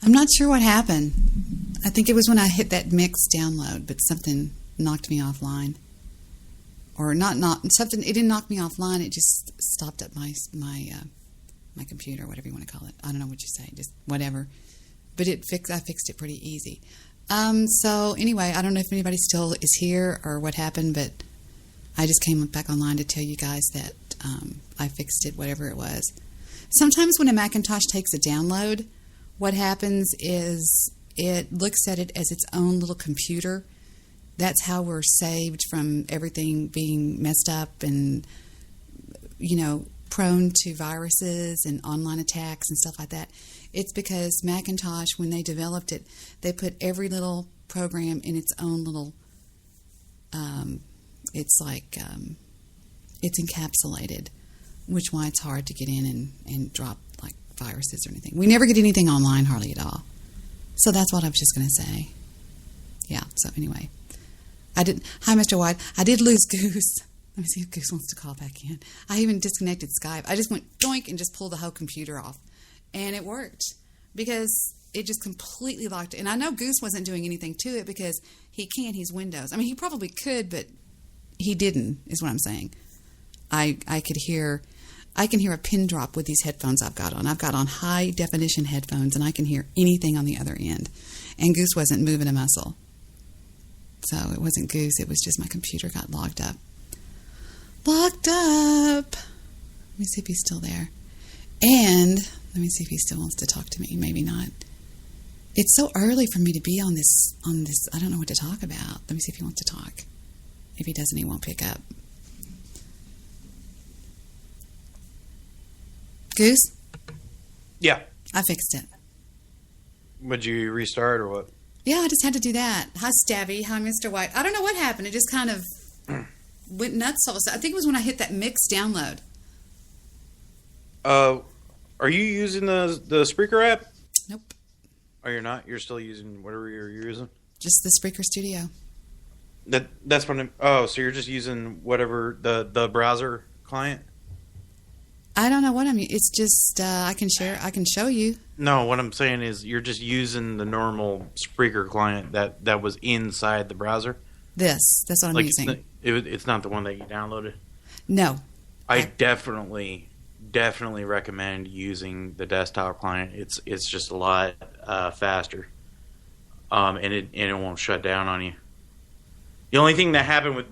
I'm not sure what happened. I think it was when I hit that mix download, but something knocked me offline. Or not something. It didn't knock me offline. It just stopped up my computer, whatever you want to call it. I don't know what you say, just whatever. But I fixed it pretty easy. So anyway, I don't know if anybody still is here or what happened, but I just came back online to tell you guys that I fixed it, whatever it was. Sometimes when a Macintosh takes a download, what happens is it looks at it as its own little computer. That's how we're saved from everything being messed up and, prone to viruses and online attacks and stuff like that. It's because Macintosh, when they developed it, they put every little program in its own little, it's encapsulated, which why it's hard to get in and drop like viruses or anything. We never get anything online hardly at all. So that's what I was just going to say. Yeah, so anyway. Hi, Mr. White. I did lose Goose. Let me see if Goose wants to call back in. I even disconnected Skype. I just went doink and just pulled the whole computer off. And it worked because it just completely locked it. And I know Goose wasn't doing anything to it because he can't. He's Windows. I mean, he probably could, but he didn't, is what I'm saying. I can hear a pin drop with these headphones I've got on. I've got on high definition headphones and I can hear anything on the other end. And Goose wasn't moving a muscle. So it wasn't Goose. It was just my computer got locked up. Locked up. Let me see if he's still there. And let me see if he still wants to talk to me. Maybe not. It's so early for me to be on this. I don't know what to talk about. Let me see if he wants to talk. If he doesn't, he won't pick up. Goose? Yeah. I fixed it. Would you restart or what? Yeah, I just had to do that. Hi, Stabby. Hi, Mr. White. I don't know what happened. It just kind of went nuts all of a sudden. I think it was when I hit that mix download. Are you using the Spreaker app? Nope. Oh, you're not? You're still using whatever you're using? Just the Spreaker Studio. That's what so you're just using whatever the browser client? I don't know what I'm. It's just I can show you. No, what I'm saying is you're just using the normal Spreaker client that was inside the browser. That's what I'm using. It's not the one that you downloaded. No, I definitely recommend using the desktop client. It's just a lot faster, and it won't shut down on you. The only thing that happened with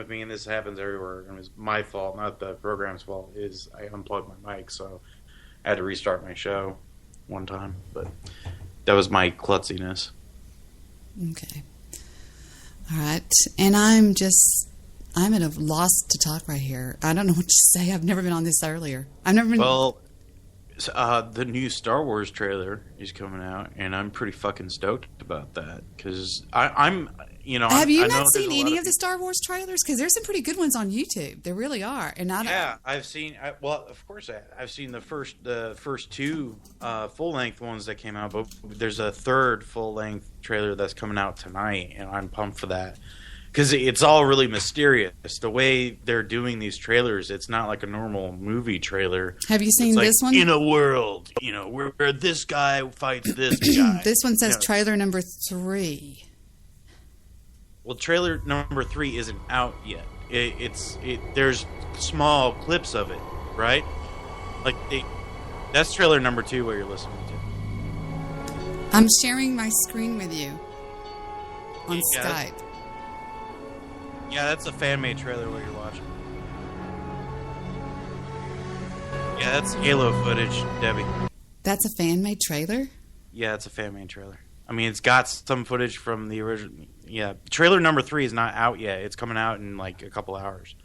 me, and this happens everywhere, and it was my fault, not the program's fault, is I unplugged my mic, so I had to restart my show one time. But that was my klutziness. Okay. All right. And I'm at a loss to talk right here. I don't know what to say. I've never been on this earlier. I've never been. Well, the new Star Wars trailer is coming out, and I'm pretty fucking stoked about that because I'm. Have you not seen any of the Star Wars trailers? Because there's some pretty good ones on YouTube. There really are. And I've seen. Well, of course, I've seen the first two full length ones that came out, but there's a third full length trailer that's coming out tonight, and I'm pumped for that because it's all really mysterious. The way they're doing these trailers, it's not like a normal movie trailer. Have you seen this one? In a world, where this guy fights this guy. This one says trailer number 3. Well, trailer number 3 isn't out yet. There's small clips of it, right? That's trailer number 2 where you're listening to. I'm sharing my screen with you on Skype. Yeah, that's a fan-made trailer where you're watching. Yeah, that's Halo footage, Debbie. That's a fan-made trailer? Yeah, it's a fan-made trailer. I mean, it's got some footage from the original. Yeah, trailer number 3 is not out yet. It's coming out in like a couple hours.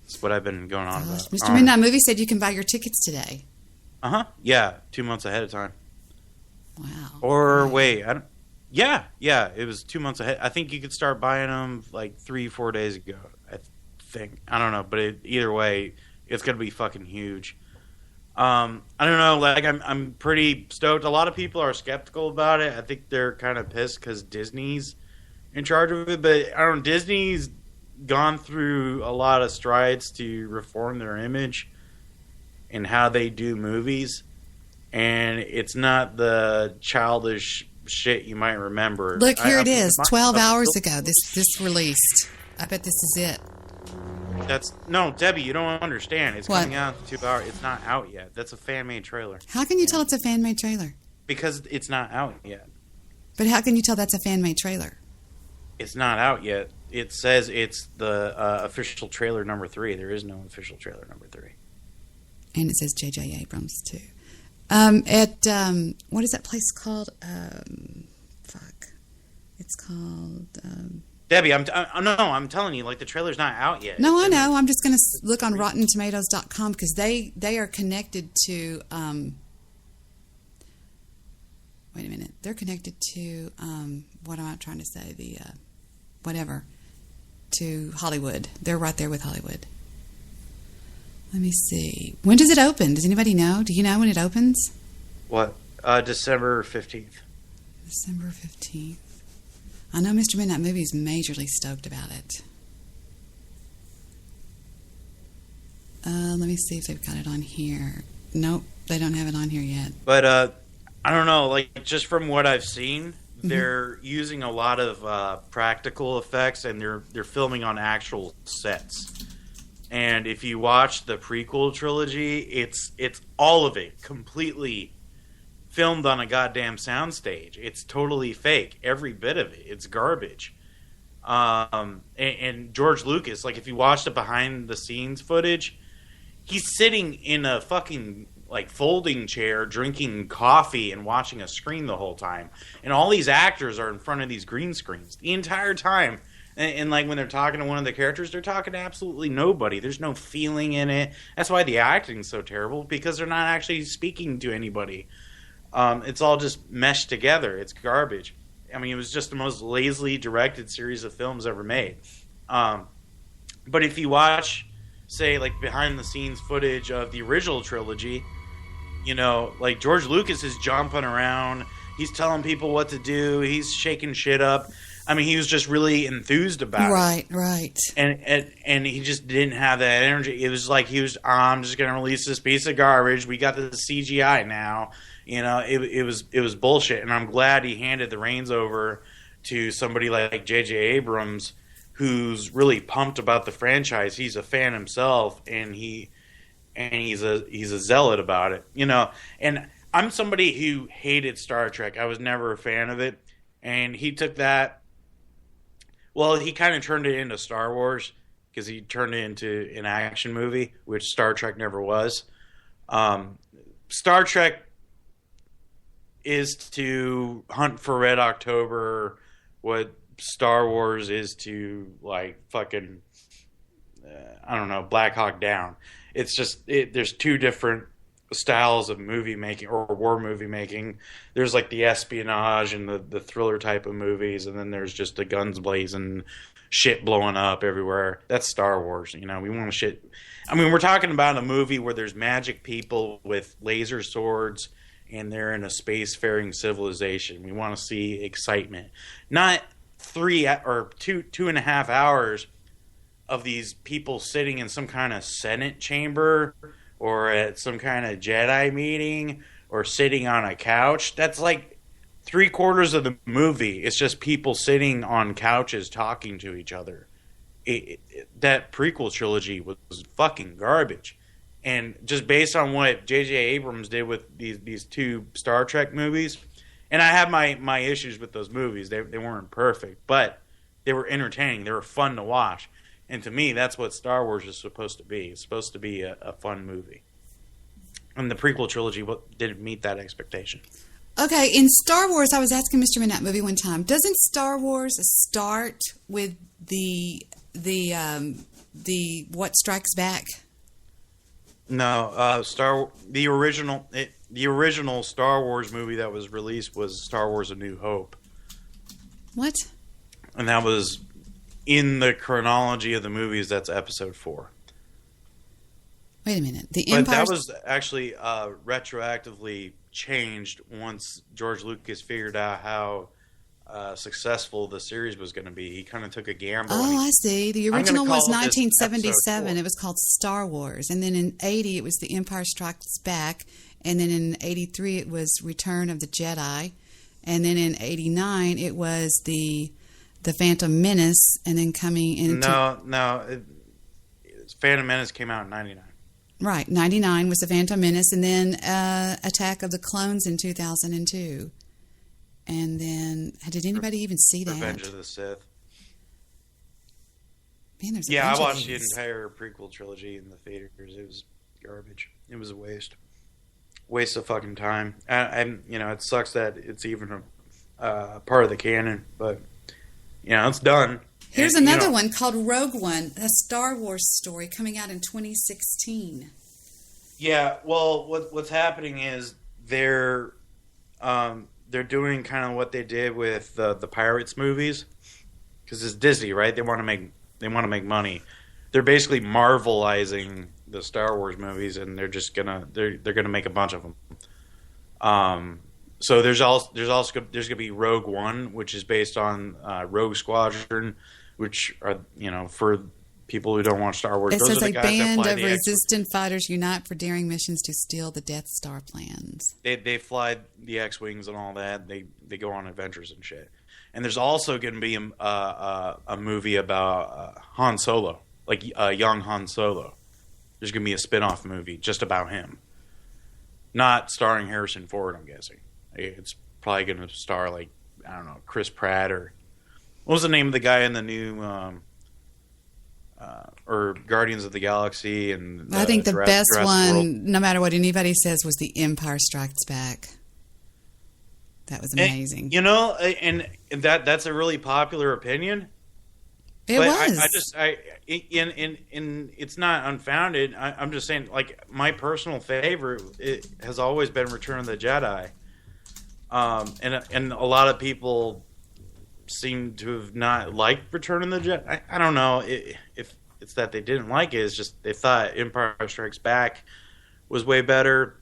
That's what I've been going on about. Mr. Midnight Movie said you can buy your tickets today. Uh-huh. Yeah, 2 months ahead of time. Wow. Or wait, I don't. Yeah, it was 2 months ahead. I think you could start buying them like 3-4 days ago. I think. I don't know, but either way, it's gonna be fucking huge. I don't know. Like, I'm pretty stoked. A lot of people are skeptical about it. I think they're kind of pissed because Disney's in charge of it. But I don't know. Disney's gone through a lot of strides to reform their image and how they do movies. and it's not the childish shit you might remember. Look, here it is, 12 hours ago. This released. I bet this is it. No, Debbie, you don't understand. It's What? coming out in 2 hours. It's not out yet. That's a fan-made trailer. How can you tell it's a fan-made trailer? Because it's not out yet. But how can you tell that's a fan-made trailer? It's not out yet. It says it's the official trailer number 3. There is no official trailer number 3. And it says J.J. Abrams, too. What is that place called? It's called... Debbie, I'm telling you, like, the trailer's not out yet. No, I know. I'm just going to look on RottenTomatoes.com because they are connected to... wait a minute. They're connected to... what am I trying to say? To Hollywood. They're right there with Hollywood. Let me see. When does it open? Does anybody know? Do you know when it opens? What? December 15th. December 15th. I know Mr. Midnight Movie is majorly stoked about it. Let me see if they've got it on here. Nope, they don't have it on here yet. But I don't know, like, just from what I've seen, they're using a lot of practical effects, and they're filming on actual sets. And if you watch the prequel trilogy, it's all of it completely filmed on a goddamn soundstage. It's totally fake. Every bit of it. It's garbage. And George Lucas, like, if you watch the behind the scenes footage, he's sitting in a fucking like folding chair drinking coffee and watching a screen the whole time. And all these actors are in front of these green screens the entire time. And like when they're talking to one of the characters, they're talking to absolutely nobody. There's no feeling in it. That's why the acting's so terrible, because they're not actually speaking to anybody. It's all just meshed together. It's garbage. I mean, it was just the most lazily directed series of films ever made. But if you watch, say, like behind-the-scenes footage of the original trilogy, you know, like George Lucas is jumping around. He's telling people what to do. He's shaking shit up. I mean, he was just really enthused about it. Right. And he just didn't have that energy. It was like he was, I'm just going to release this piece of garbage. We got the CGI now. You know, it was bullshit. And I'm glad he handed the reins over to somebody like J.J. Abrams, who's really pumped about the franchise. He's a fan himself, and he's a zealot about it. You know, and I'm somebody who hated Star Trek. I was never a fan of it, and he took that. Well, he kind of turned it into Star Wars, because he turned it into an action movie, which Star Trek never was. Star Trek is to hunt for Red October what Star Wars is to, like, fucking, I don't know, Black Hawk Down. It's just, there's two different styles of movie making, or war movie making. There's like the espionage and the thriller type of movies, and then there's just the guns blazing, shit blowing up everywhere. That's Star Wars. You know, we want shit. I mean, we're talking about a movie where there's magic people with laser swords, and they're in a spacefaring civilization. We want to see excitement, not 3 or 2.5 hours of these people sitting in some kind of Senate chamber, or at some kind of Jedi meeting, or sitting on a couch. That's like 3/4 of the movie. It's just people sitting on couches talking to each other. That prequel trilogy was fucking garbage. And just based on what J.J. Abrams did with these two Star Trek movies, and I have my issues with those movies. They weren't perfect, but they were entertaining. They were fun to watch. And to me, that's what Star Wars is supposed to be. It's supposed to be a fun movie. And the prequel trilogy didn't meet that expectation. Okay, in Star Wars, I was asking Mr. Midnight Movie one time, doesn't Star Wars start with the What Strikes Back? No, the original Star Wars movie that was released was Star Wars: A New Hope. What? And that was, in the chronology of the movies, that's episode 4. Wait a minute. But that was actually retroactively changed once George Lucas figured out how successful the series was going to be. He kind of took a gamble. Oh, I see. The original was call this 1977. episode 4. It was called Star Wars. And then in 80, it was The Empire Strikes Back. And then in 83, it was Return of the Jedi. And then in 89, it was the Phantom Menace. And then coming into... No. Phantom Menace came out in 99. Right. 99 was the Phantom Menace. And then Attack of the Clones in 2002. And then, did anybody even see that? Revenge of the Sith. Man, there's a I bunch of watched the these. entire prequel trilogy in the theaters. It was garbage. It was a waste. Waste of fucking time. And it sucks that it's even a part of the canon, but it's done. Here's another one called Rogue One, a Star Wars story coming out in 2016. Yeah, well, what's happening is they're doing kind of what they did with the Pirates movies, because it's Disney, right? They want to make money. They're basically Marvelizing the Star Wars movies, and they're gonna make a bunch of them. So there's gonna be Rogue One, which is based on Rogue Squadron, which are for people who don't watch Star Wars. It those says are the a guys that band fly of the resistant fighters unite for daring missions to steal the Death Star plans. They fly the X-wings and all that. They go on adventures and shit. And there's also going to be a movie about Han Solo, like young Han Solo. There's going to be a spin-off movie just about him, not starring Harrison Ford. I'm guessing it's probably going to star Chris Pratt, or what was the name of the guy in the new or Guardians of the Galaxy? And I think the best one, World. no matter what anybody says, was The Empire Strikes Back. That was amazing. And that's a really popular opinion. It was. It's not unfounded. I'm just saying, my personal favorite has always been Return of the Jedi. And a lot of people seem to have not liked Return of the Jedi. I don't know if it's that they didn't like it. It's just they thought Empire Strikes Back was way better.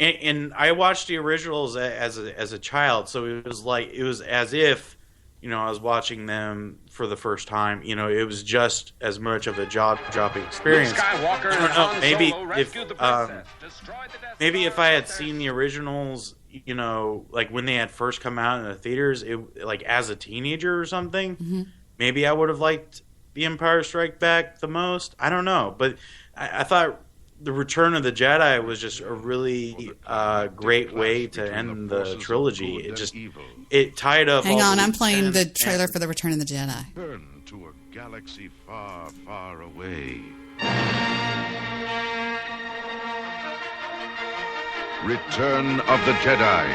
And I watched the originals as a child, so it was as if I was watching them for the first time. It was just as much of a jaw-dropping experience. Skywalker I don't know. and Han Solo rescued the princess, Maybe if I had seen the originals, when they had first come out in the theaters, as a teenager or something, maybe I would have liked The Empire Strikes Back the most. I don't know, but I thought The Return of the Jedi was just a really great way to end the trilogy. It tied up. Hang on, I'm playing the trailer for The Return of the Jedi. Turn to a galaxy far, far away. Return of the Jedi.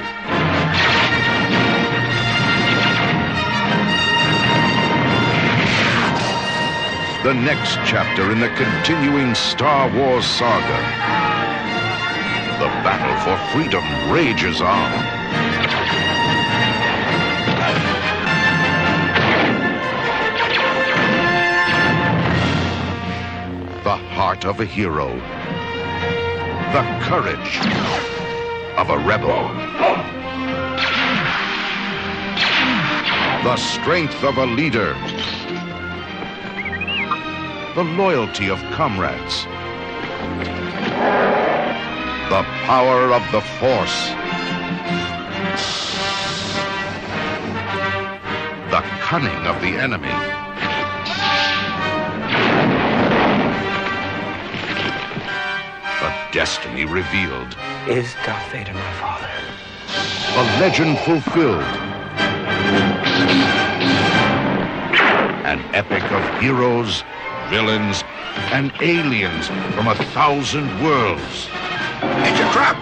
The next chapter in the continuing Star Wars saga. The battle for freedom rages on. The heart of a hero. The courage of a rebel. The strength of a leader. The loyalty of comrades. The power of the Force. The cunning of the enemy. A destiny revealed. Is Darth Vader my father? A legend fulfilled. An epic of heroes, villains, and aliens from 1,000 worlds. It's a trap!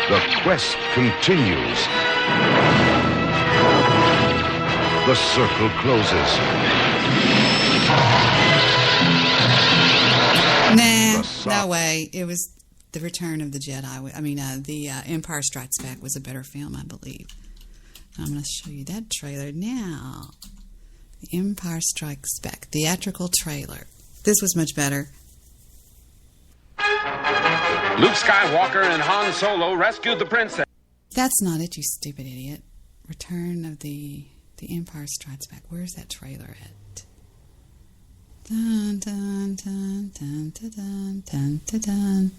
The quest continues. The circle closes. No way. It was The Return of the Jedi. I mean, the Empire Strikes Back was a better film, I believe. I'm going to show you that trailer now. The Empire Strikes Back theatrical trailer. This was much better. Luke Skywalker and Han Solo rescued the princess. That's not it, you stupid idiot. Return of the Empire Strikes Back. Where's that trailer at? Dun, dun, dun, dun, dun, dun, dun, dun, dun.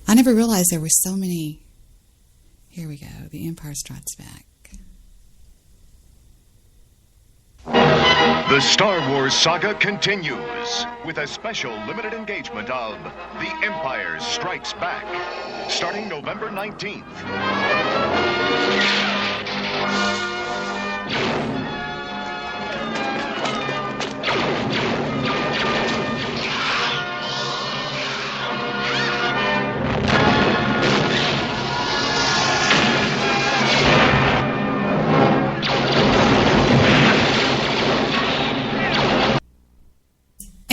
I never realized there were so many. Here we go. The Empire Strikes Back. The Star Wars saga continues with a special limited engagement of The Empire Strikes Back, starting November 19th.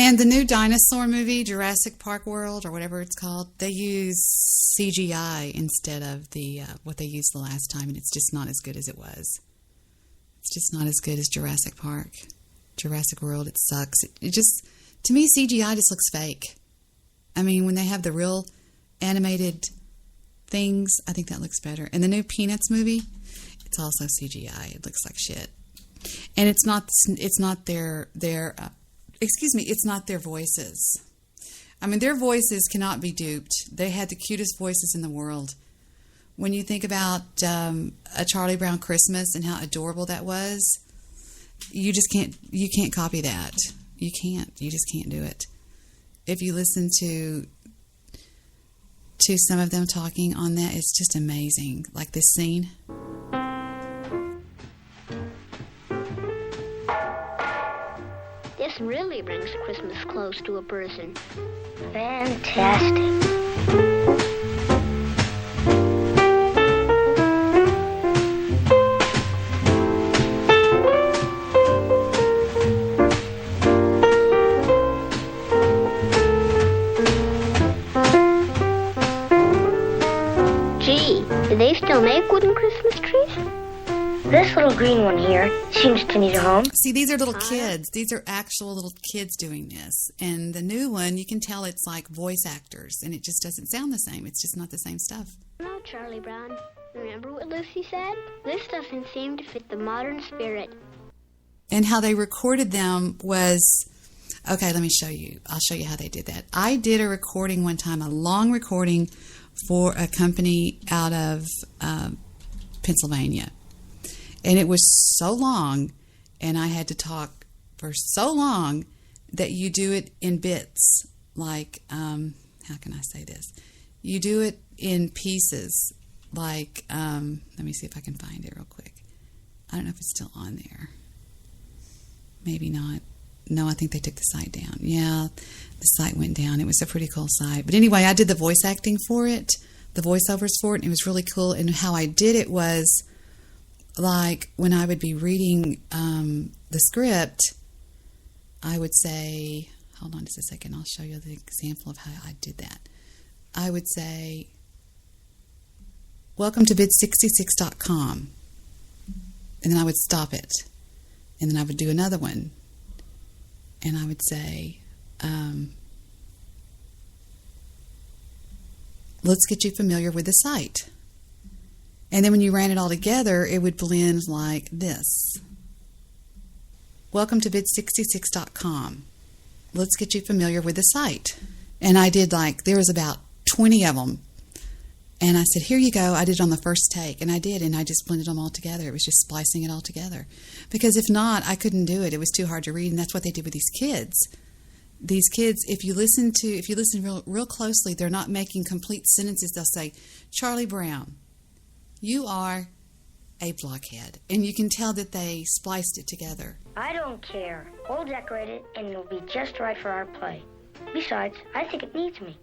And the new dinosaur movie, Jurassic Park World, or whatever it's called, they use CGI instead of the what they used the last time, and it's just not as good as it was. It's just not as good as Jurassic Park. Jurassic World, it sucks. It just, to me, CGI just looks fake. I mean, when they have the real animated things, I think that looks better. And the new Peanuts movie, it's also CGI. It looks like shit. And it's not their it's not their voices. I mean, their voices cannot be duped. They had the cutest voices in the world. When you think about A Charlie Brown Christmas and how adorable that was, you can't copy that. You just can't do it. If you listen to some of them talking on that, it's just amazing. Like this scene. This really brings Christmas close to a person. Fantastic. Gee, do they still make wooden Christmas trees? This little green one here seems to need a home. See, these are little kids. These are actual little kids doing this. And the new one, you can tell it's like voice actors, and it just doesn't sound the same. It's just not the same stuff. No, Charlie Brown. Remember what Lucy said? This doesn't seem to fit the modern spirit. And how they recorded them was... Okay, let me show you. I'll show you how they did that. I did a recording one time, a long recording for a company out of Pennsylvania. And it was so long, and I had to talk for so long that you do it in bits. Like, how can I say this? You do it in pieces. Like, let me see if I can find it real quick. I don't know if it's still on there. Maybe not. No, I think they took the site down. Yeah, the site went down. It was a pretty cool site. But anyway, I did the voice acting for it, the voiceovers for it, and it was really cool. And how I did it was... like when I would be reading the script, I would say, hold on just a second, I'll show you the example of how I did that. I would say, welcome to bid66.com. And then I would stop it. And then I would do another one. And I would say, let's get you familiar with the site. And then when you ran it all together, it would blend like this. Welcome to bid66.com. Let's get you familiar with the site. And I did there was about 20 of them. And I said, here you go. I did it on the first take. And I did, and I just blended them all together. It was just splicing it all together. Because if not, I couldn't do it. It was too hard to read, and that's what they did with these kids. These kids, if you listen real closely, they're not making complete sentences. They'll say, Charlie Brown, you are a blockhead. And you can tell that they spliced it together. I don't care. We'll decorate it, and it'll be just right for our play. Besides, I think it needs me.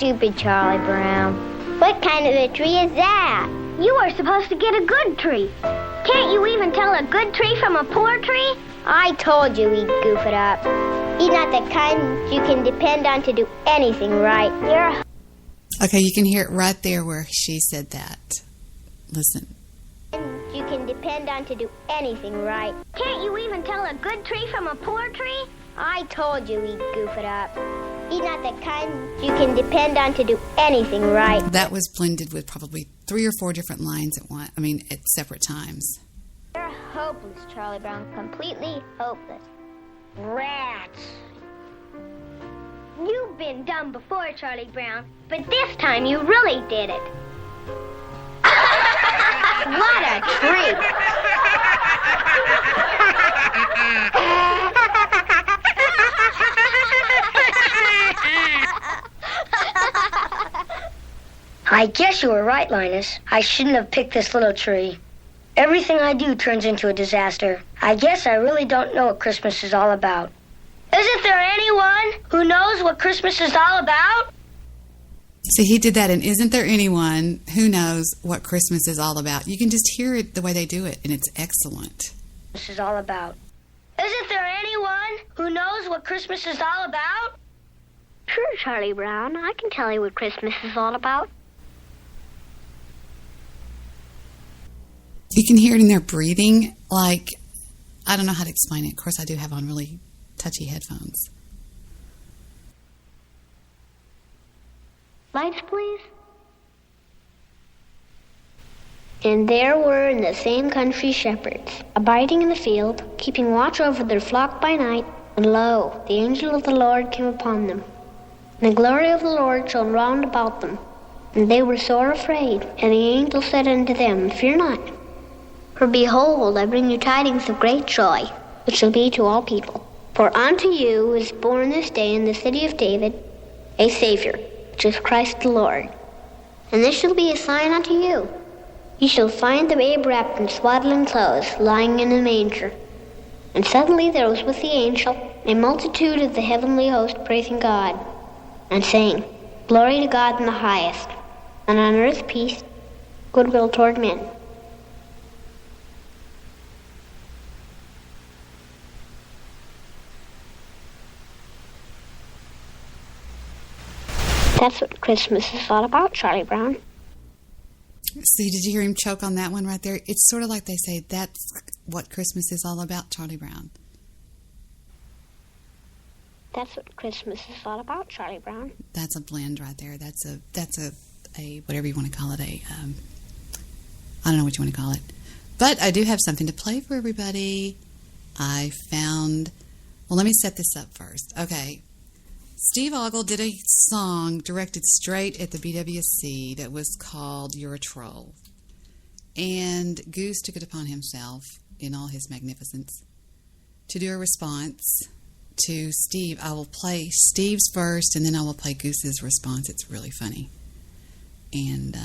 stupid, Charlie Brown. What kind of a tree is that? You are supposed to get a good tree. Can't you even tell a good tree from a poor tree? I told you he'd goof it up. He's not the kind you can depend on to do anything right. You're... Okay, you can hear it right there where she said that. Listen. You can depend on to do anything right. Can't you even tell a good tree from a poor tree? I told you he'd goof it up. He's not the kind you can depend on to do anything right. That was blended with probably 3 or 4 different lines at separate times. You're hopeless, Charlie Brown. Completely hopeless. Rats. You've been dumb before, Charlie Brown, but this time you really did it. What a treat. I guess you were right, Linus. I shouldn't have picked this little tree. Everything I do turns into a disaster. I guess I really don't know what Christmas is all about. Isn't there anyone who knows what Christmas is all about? See, he did that, and isn't there anyone who knows what Christmas is all about? You can just hear it the way they do it, and it's excellent. This is all about. Isn't there anyone who knows what Christmas is all about? Sure, Charlie Brown. I can tell you what Christmas is all about. You can hear it in their breathing. Like, I don't know how to explain it. Of course, I do have on really touchy headphones. Lights, please. And there were in the same country shepherds, abiding in the field, keeping watch over their flock by night. And lo, the angel of the Lord came upon them. And the glory of the Lord shone round about them. And they were sore afraid. And the angel said unto them, Fear not. For behold, I bring you tidings of great joy, which shall be to all people. For unto you is born this day in the city of David a Savior, which is Christ the Lord. And this shall be a sign unto you. Ye shall find the babe wrapped in swaddling clothes, lying in a manger. And suddenly there was with the angel a multitude of the heavenly host praising God, and saying, Glory to God in the highest, and on earth peace, goodwill toward men. That's what Christmas is all about, Charlie Brown. See, did you hear him choke on that one right there? It's sort of like they say, that's what Christmas is all about, Charlie Brown. That's what Christmas is all about, Charlie Brown. That's a blend right there. That's a whatever you want to call it, I don't know what you want to call it. But I do have something to play for everybody. I found, well, let me set this up first. Okay. Steve Ogle did a song directed straight at the BWC that was called You're a Troll. And Goose took it upon himself, in all his magnificence, to do a response to Steve. I will play Steve's first, and then I will play Goose's response. It's really funny. And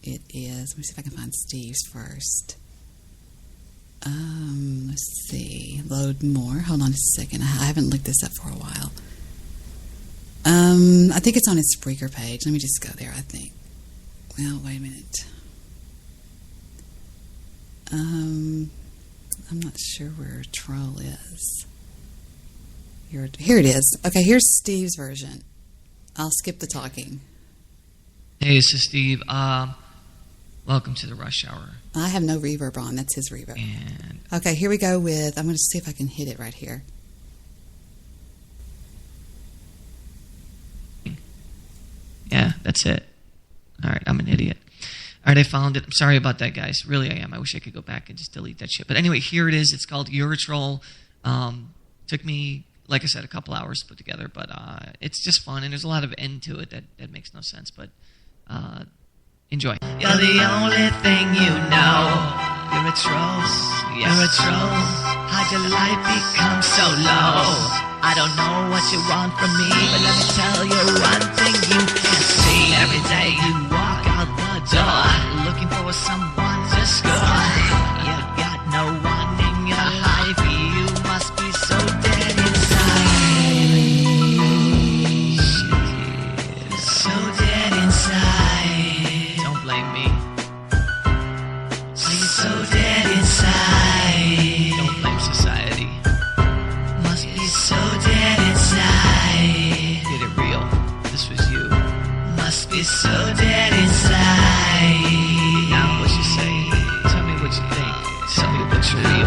it is, let me see if I can find Steve's first. Let's see. Load more. Hold on a second. I haven't looked this up for a while. I think it's on his Spreaker page. Let me just go there, I think. Well, wait a minute. I'm not sure where Troll is. Here it is. Okay, here's Steve's version. I'll skip the talking. Hey, this is Steve. Welcome to the Rush Hour. I have no reverb on. That's his reverb. And okay, here we go with, I'm going to see if I can hit it right here. yeah, that's it. All right, I'm an idiot. All right, I found it. I'm sorry about that, guys. Really, I am. I wish I could go back and just delete that shit. But anyway, here it is. It's called You're a Troll. Took me, like I said, a couple hours to put together, but it's just fun, and there's a lot of end to it that makes no sense, but enjoy. You're the only thing you know. You're a troll. You're a troll. How'd your life become so low? I don't know what you want from me, but let me tell you one thing you can see. Every day you walk out the door, looking for someone to score. You got no one in your life, you must be so dead inside. So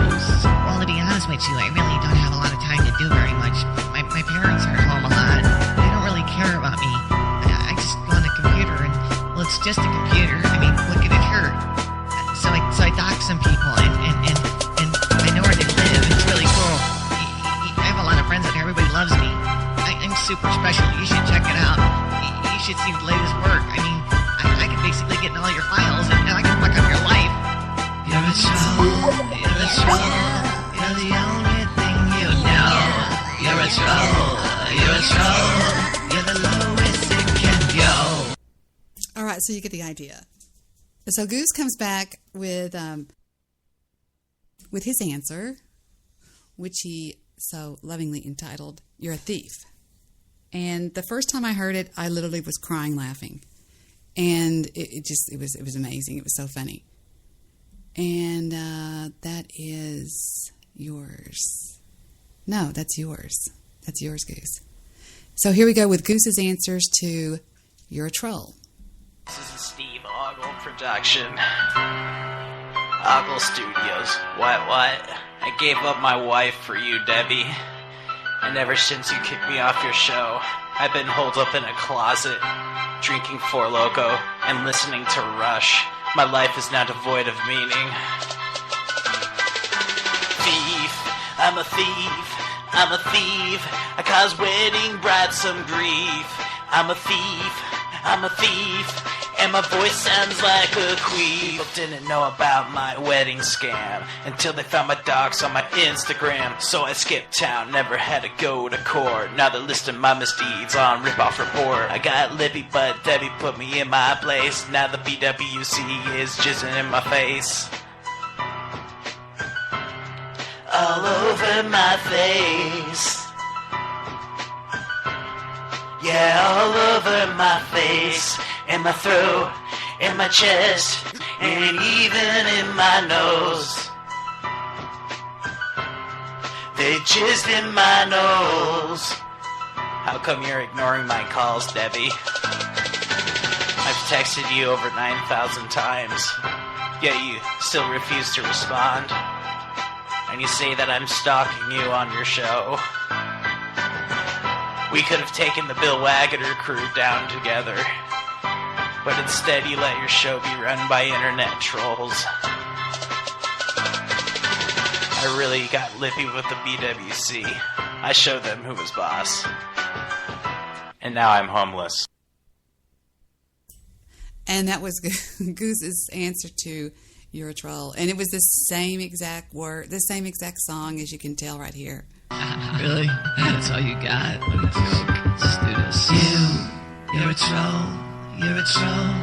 reels. Well, to be honest with you, I really don't have a lot of time to do very much. My parents are home a lot. They don't really care about me. I just go on the computer and, well, it's just a computer. I mean, what could it hurt? So I dox some people and I know where they live. It's really cool. I have a lot of friends and everybody loves me. I'm super special. You should check it out. You should see the latest work. I mean, I can basically get in all your files and I can fuck up your life. You're a troll. You're a troll. You're the only thing you know. You're a troll. You're a troll. You're the lowest it can go. All right, so you get the idea. So Goose comes back with his answer, which he so lovingly entitled, "You're a Thief." And the first time I heard it, I literally was crying laughing. And it was amazing. It was so funny. And that is yours. No, that's yours. That's yours, Goose. So here we go with Goose's answers to "You're a Troll." This is a Steve Ogle production. Ogle Studios. What? I gave up my wife for you, Debi. And ever since you kicked me off your show, I've been holed up in a closet, drinking Four Loko and listening to Rush. My life is now devoid of meaning. Thief, I'm a thief, I'm a thief. I cause wedding brides some grief. I'm a thief, I'm a thief. And my voice sounds like a queef. People didn't know about my wedding scam until they found my docs on my Instagram. So I skipped town, never had to go to court. Now they're listing my misdeeds on Ripoff Report. I got lippy, but Debbie put me in my place. Now the BWC is jizzing in my face. All over my face. Yeah, all over my face. In my throat, in my chest, and even in my nose. They jizzed in my nose. How come you're ignoring my calls, Debbie? I've texted you over 9,000 times, yet you still refuse to respond. And you say that I'm stalking you on your show. We could have taken the Bill Waggoner crew down together. But instead you let your show be run by internet trolls. I really got lippy with the BWC. I showed them who was boss. And now I'm homeless. And that was Goose's answer to "You're a Troll." And it was the same exact word, the same exact song, as you can tell right here. Really? That's all you got? Let's do this. You're a troll. You're a troll.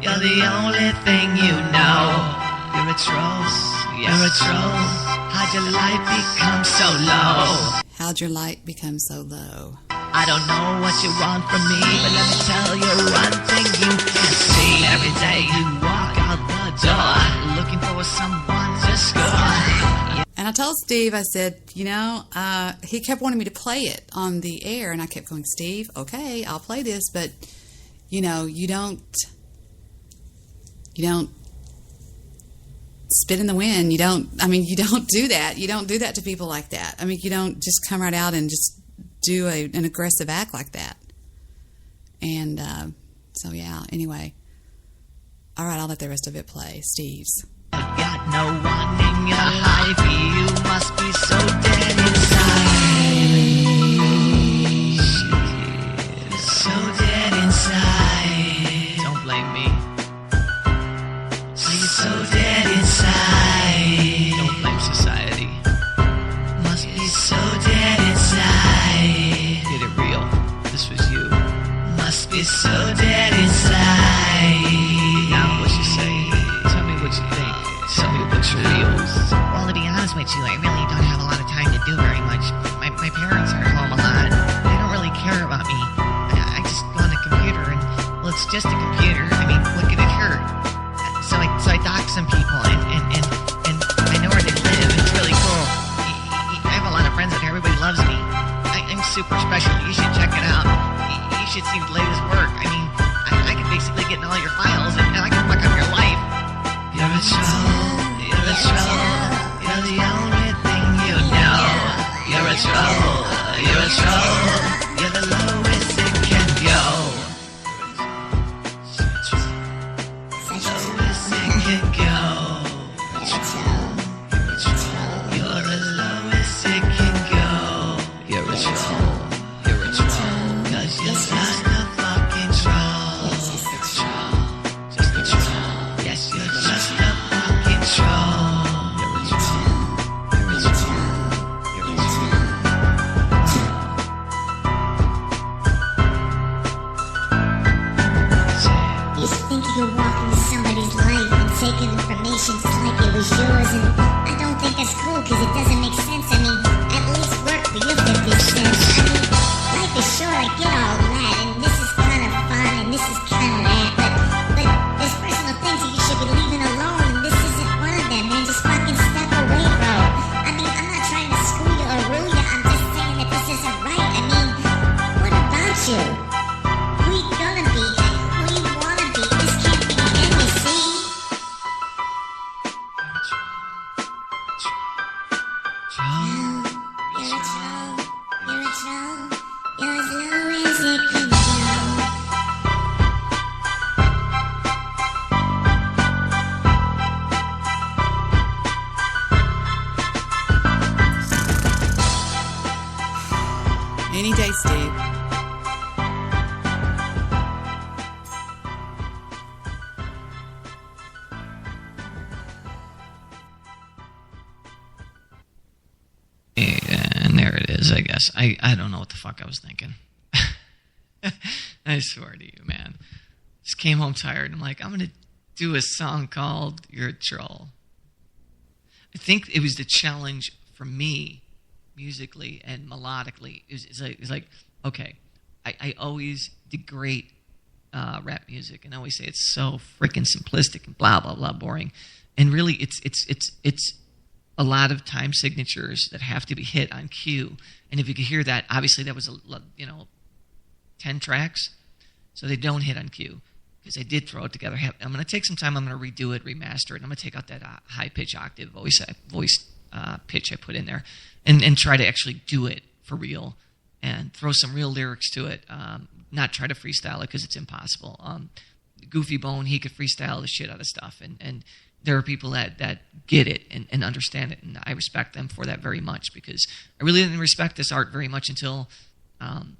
You're the only thing you know. You're a troll. You're a troll. How'd your light become so low? How'd your light become so low? I don't know what you want from me, but let me tell you one thing you can see. Every day you walk out the door, looking for someone to score. And I told Steve, I said, he kept wanting me to play it on the air, and I kept going, "Steve, okay, I'll play this, but you don't spit in the wind. You don't do that. You don't do that to people like that. I mean, you don't just come right out and just do an aggressive act like that." And so, yeah, anyway. All right, I'll let the rest of it play. Steve's. Got no one in your life. You must be so dead inside. So dead inside. Don't blame me. You're so dead inside. Don't blame society. Must be so dead inside. Get it real. This was you. Must be so dead inside. Now what you say? Tell me what you think. Tell me what's real. Well, to be honest with you, I really don't have a lot of time to do very much. My parents are home a lot. They don't really care about me. I just go on the computer and, well, it's just a computer. I mean, what could it hurt? So I dox some people and I know where they live. It's really cool. I have a lot of friends and everybody loves me. I'm super special. You should check it out. You should see the latest work. I mean, I can basically get in all your files and I can fuck up your life. You're a troll. You're a troll. You're the only a troll. You're a troll. You're the lowest it can go. Lowest it can go. You're the lowest it can go. You're a troll. You're a troll. 'Cause you're just a fucking troll. Just a troll. Just a troll. Yes, you're just a fucking troll. You're a troll. You're a troll. You're a troll. You think you could walk into somebody's life and take information just like it was yours, and I don't think that's cool because it doesn't make sense. I mean, at least work for your 50 cents. I mean, life is short, I get all that, and this is kind of fun, and this is kind of that, but there's personal things that you should be leaving alone, and this isn't one of them, man. Just fucking step away, bro. I mean, I'm not trying to screw you or rule you, I'm just saying that this isn't right. I mean, what about you? Who you gonna be and who you wanna be? This can't be the end, you see? You're a troll. You're a troll. You're as low as it can go. Any day, Steve. And there it is, I guess. I don't know what the fuck I was thinking. I swear to you, man. Just came home tired. I'm like, I'm going to do a song called You're a Troll. I think it was the challenge for me, musically and melodically. It's like, okay, I always degrade rap music and always say it's so freaking simplistic and blah, blah, blah, boring. And really, it's a lot of time signatures that have to be hit on cue. And if you could hear that, obviously that was 10 tracks, so they don't hit on cue because I did throw it together. I'm going to take some time. I'm going to redo it, remaster it. I'm going to take out that high pitch octave voice pitch I put in there, and try to actually do it for real and throw some real lyrics to it. Not try to freestyle it because it's impossible. Goofy Bone, he could freestyle the shit out of stuff, and there are people that get it and understand it, and I respect them for that very much because I really didn't respect this art very much until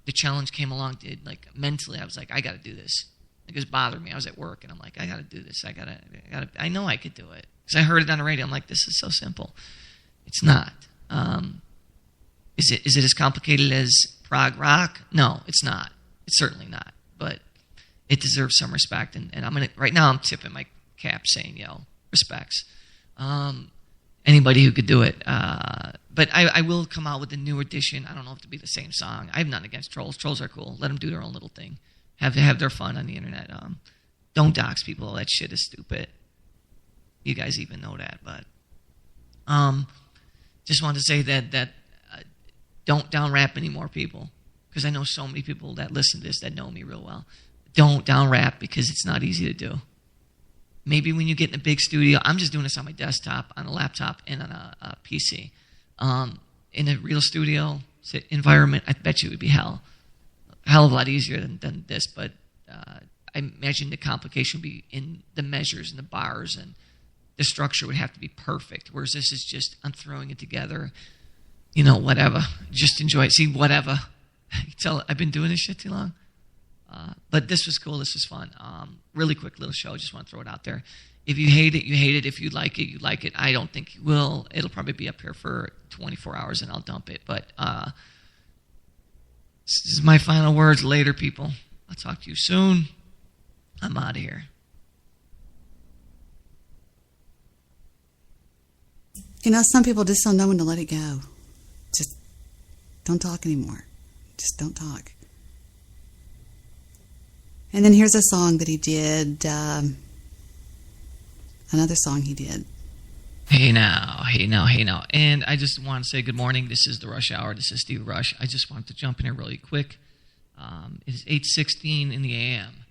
the challenge came along. Mentally, I was like, I got to do this. It just bothered me. I was at work, and I'm like, I got to do this. I know I could do it because I heard it on the radio. I'm like, this is so simple. It's not. Is it as complicated as prog rock? No, it's not. It's certainly not. But it deserves some respect, and I'm gonna right now. I'm tipping my cap, saying, "Yo, respects." Anybody who could do it. But I will come out with a new edition. I don't know if it'll be the same song. I have nothing against trolls. Trolls are cool. Let them do their own little thing. Have their fun on the internet. Don't dox people. That shit is stupid. You guys even know that. But just wanted to say that don't down rap anymore, people. Because I know so many people that listen to this that know me real well. Don't down rap because it's not easy to do. Maybe when you get in a big studio, I'm just doing this on my desktop, on a laptop, and on a PC. In a real studio environment, I bet you it would be hell. A hell of a lot easier than this, but I imagine the complication would be in the measures and the bars, and the structure would have to be perfect, whereas this is just, I'm throwing it together, whatever. Just enjoy it. See, whatever. I've been doing this shit too long. But this was cool. This was fun. Really quick little show. Just want to throw it out there. If you hate it, you hate it. If you like it, you like it. I don't think you will. It'll probably be up here for 24 hours and I'll dump it. But this is my final words. Later, people. I'll talk to you soon. I'm out of here. Some people just don't know when to let it go. Just don't talk anymore. Just don't talk. And then here's a song that he did, another song he did. Hey now. And I just want to say good morning. This is the Rush Hour. This is Steve Rush. I just wanted to jump in here really quick. It is 8:16 in the a.m.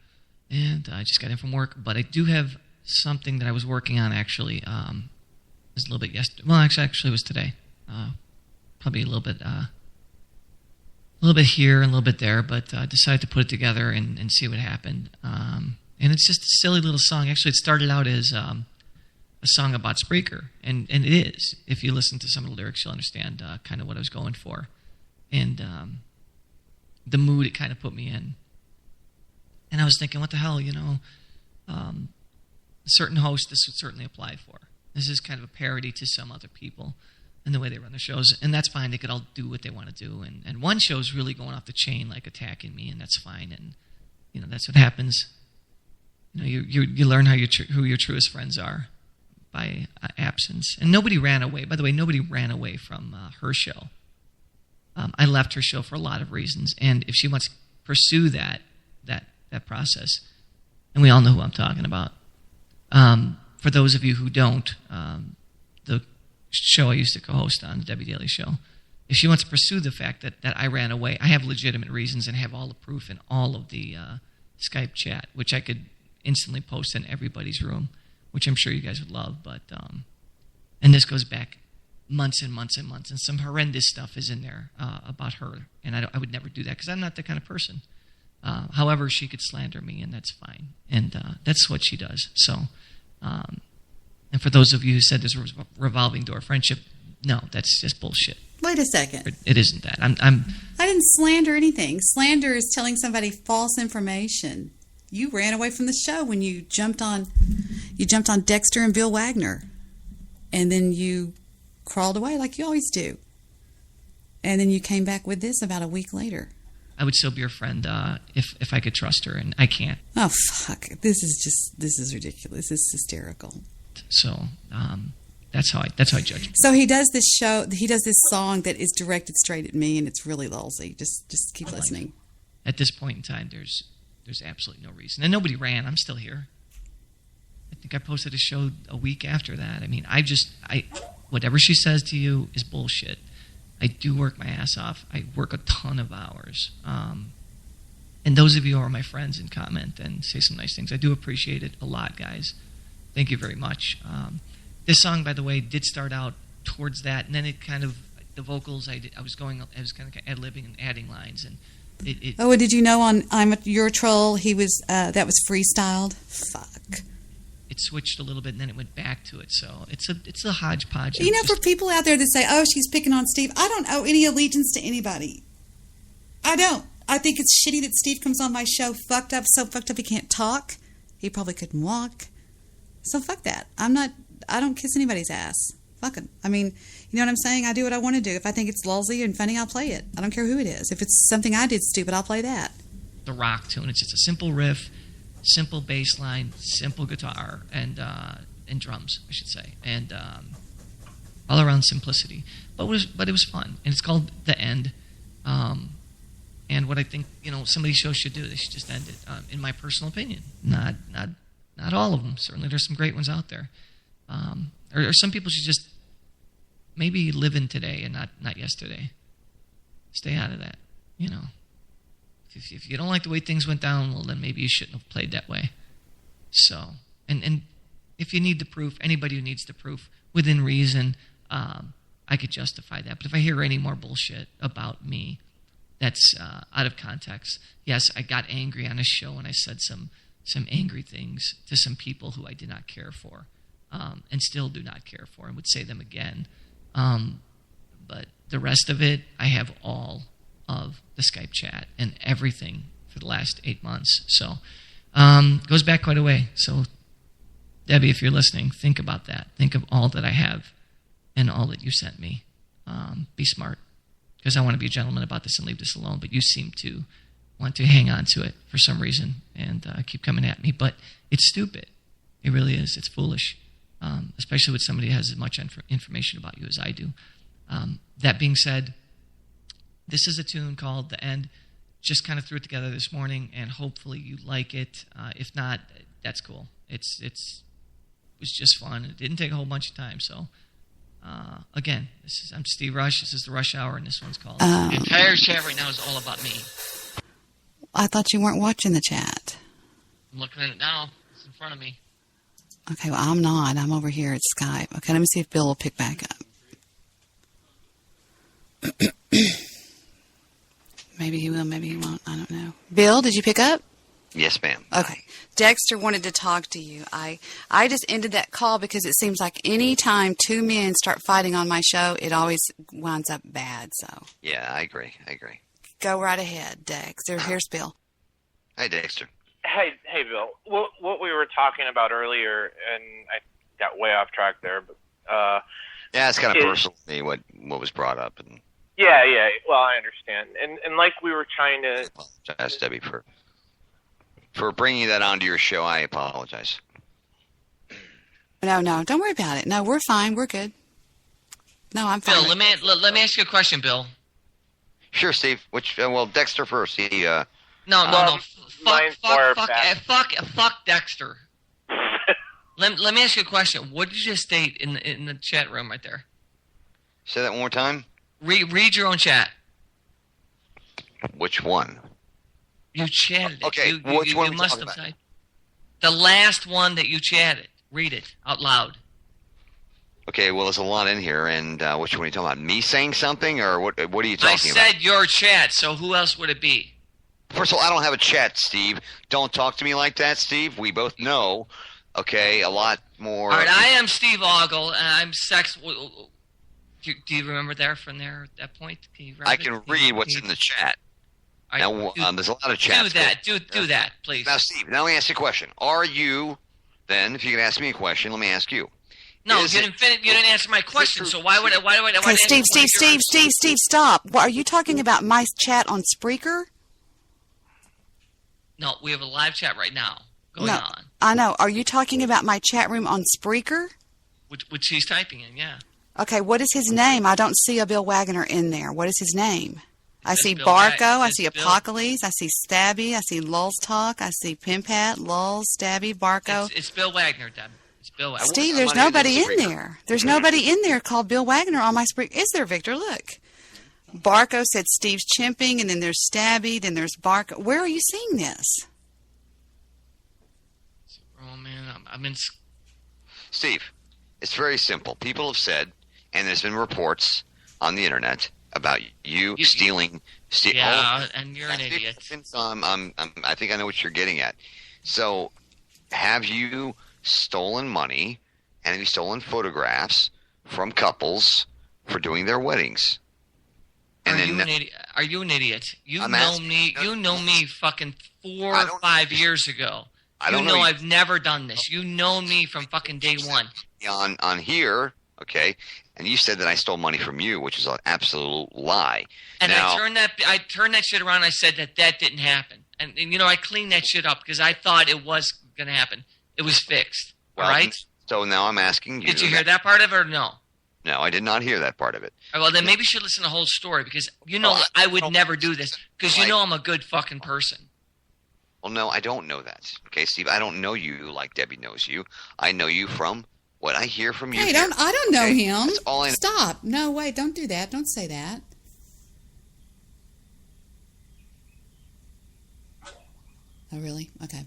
And I just got in from work. But I do have something that I was working on, actually. It was a little bit yesterday. Well, actually, it was today. Probably a little bit little bit here and a little bit there, but decided to put it together and see what happened. And it's just a silly little song. Actually, it started out as a song about Spreaker, and it is. If you listen to some of the lyrics, you'll understand kind of what I was going for. And the mood it kind of put me in. And I was thinking, what the hell, a certain host this would certainly apply for. This is kind of a parody to some other people and the way they run their shows. And that's fine. They could all do what they want to do. And one show's really going off the chain, like attacking me, and that's fine. And, that's what happens. You learn who your truest friends are by absence. And nobody ran away. By the way, nobody ran away from her show. I left her show for a lot of reasons. And if she wants to pursue that process, and we all know who I'm talking about. For those of you who don't, the show I used to co-host on, the Debi Daily Show, if she wants to pursue the fact that I ran away, I have legitimate reasons and have all the proof in all of the Skype chat, which I could instantly post in everybody's room, which I'm sure you guys would love. But and this goes back months and months and months, and some horrendous stuff is in there about her, and I would never do that because I'm not the kind of person. However, she could slander me, and that's fine, and that's what she does. So, and for those of you who said there's a revolving door friendship, no, that's just bullshit. Wait a second. It isn't that. I didn't slander anything. Slander is telling somebody false information. You ran away from the show when you jumped on Dexter and Bill Wagner, and then you crawled away like you always do, and then you came back with this about a week later. I would still be your friend if I could trust her, and I can't. Oh fuck! This is ridiculous. This is hysterical. So that's how I judge it. So he does this show. He does this song that is directed straight at me, and it's really lousy. Just keep listening. At this point in time, there's absolutely no reason, and nobody ran. I'm still here. I think I posted a show a week after that. I mean, whatever she says to you is bullshit. I do work my ass off. I work a ton of hours. And those of you who are my friends and comment and say some nice things, I do appreciate it a lot, guys. Thank you very much. This song, by the way, did start out towards that, and then it kind of, the vocals, I was kind of ad-libbing and adding lines, and it Oh, did you know on Your Troll he was that was freestyled? Fuck. It switched a little bit, and then it went back to it. So it's a hodgepodge. For people out there that say, "Oh, she's picking on Steve," I don't owe any allegiance to anybody. I don't. I think it's shitty that Steve comes on my show so fucked up he can't talk. He probably couldn't walk. So fuck that. I don't kiss anybody's ass. Fuck him. I mean, you know what I'm saying? I do what I want to do. If I think it's lousy and funny, I'll play it. I don't care who it is. If it's something I did stupid, I'll play that. The rock tune. It's just a simple riff, simple bass line, simple guitar, and drums, I should say, and all around simplicity. But it was fun, and it's called The End. And what I think some of these shows should do, they should just end it. In my personal opinion, not all of them. Certainly, there's some great ones out there. Or some people should just maybe live in today and not yesterday. Stay out of that, If you don't like the way things went down, well, then maybe you shouldn't have played that way. So, and if you need the proof, anybody who needs the proof, within reason, I could justify that. But if I hear any more bullshit about me that's out of context, yes, I got angry on a show and I said some angry things to some people who I did not care for, and still do not care for, and would say them again. But the rest of it, I have all of the Skype chat and everything for the last 8 months. So goes back quite a way. So Debi, if you're listening, think about that. Think of all that I have and all that you sent me. Be smart, because I want to be a gentleman about this and leave this alone, but you seem to want to hang on to it for some reason and keep coming at me. But it's stupid. It really is. It's foolish, especially with somebody who has as much information about you as I do. That being said, this is a tune called The End. Just kind of threw it together this morning, and hopefully you like it. If not, that's cool. It was just fun. It didn't take a whole bunch of time. So, again, I'm Steve Rush. This is the Rush Hour, and this one's called... The entire chat right now is all about me. I thought you weren't watching the chat. I'm looking at it now. It's in front of me. Okay, well, I'm not. I'm over here at Skype. Okay, let me see if Bill will pick back up. Bill, did you pick up? Yes, ma'am. Okay. Dexter wanted to talk to you. I just ended that call because it seems like any time two men start fighting on my show, it always winds up bad. So Yeah, I agree. go right ahead, Dex. Here's Bill. Hi, Dexter. Hey, Bill. What we were talking about earlier, and I got way off track there, but Yeah, it's kind of personal to me what was brought up, and yeah. Well, I understand, and like we were trying to. I apologize, Debbie, for bringing that onto your show. I apologize. No, don't worry about it. No, we're fine. We're good. No, I'm fine. Bill, let me ask you a question, Bill. Sure, Steve. Well, Dexter first. He No. mine's more Fuck Dexter. Let me ask you a question. What did you state in the chat room right there? Say that one more time. Read your own chat. Which one? You chatted it. Okay, which one are we talking about? Typed. The last one that you chatted. Read it out loud. Okay, well, there's a lot in here, and which one are you talking about? Me saying something, or what are you talking about? I said your chat, so who else would it be? First of all, I don't have a chat, Steve. Don't talk to me like that, Steve. We both know, okay, a lot more. All right, I am Steve Ogle, and I'm sex... Do you remember from there at that point? I can read what's in the chat. Now, there's a lot of chats. Do that, please. Now, Steve, now let me ask you a question. Are you, then, if you can ask me a question, let me ask you. No, you didn't answer my question, so why would I... Okay, Steve, stop. What, are you talking about my chat on Spreaker? No, we have a live chat right now going on. I know. Are you talking about my chat room on Spreaker? Which he's typing in, yeah. Okay, what is his name? I don't see a Bill Wagner in there. What is his name? I see Barco, I see Apocalypse, I see Stabby, I see Lulz Talk, I see Pimpat, Lulz, Stabby, Barco. It's Bill Wagner, Deb. It's Bill Wagner. Steve, there's nobody in there. There's nobody in there called Bill Wagner on my Spreaker. Is there, Victor? Look. Barco said Steve's chimping, and then there's Stabby, then there's Barco. Where are you seeing this? Oh, man, I'm in... Steve, it's very simple. People have said, and there's been reports on the internet about you stealing. Yeah, and you're an idiot. I think I know what you're getting at. So, have you stolen money, and have you stolen photographs from couples for doing their weddings? Are you an idiot? You know me fucking 4 or 5 years ago. You know I've never done this. You know me from fucking day one. On here, okay, and you said that I stole money from you, which is an absolute lie. And now, I turned that shit around and I said that didn't happen. And I cleaned that shit up because I thought it was going to happen. It was fixed. All right? So now I'm asking you. Did you hear that part of it or no? No, I did not hear that part of it. All right, well, then maybe you should listen to the whole story because I would never do this because I'm a good fucking person. Well, no, I don't know that. Okay, Steve, I don't know you like Debbie knows you. I know you from what I hear from you. Hey, I don't know him. That's all I know. Stop. No, wait, don't do that. Don't say that. Oh, really? Okay.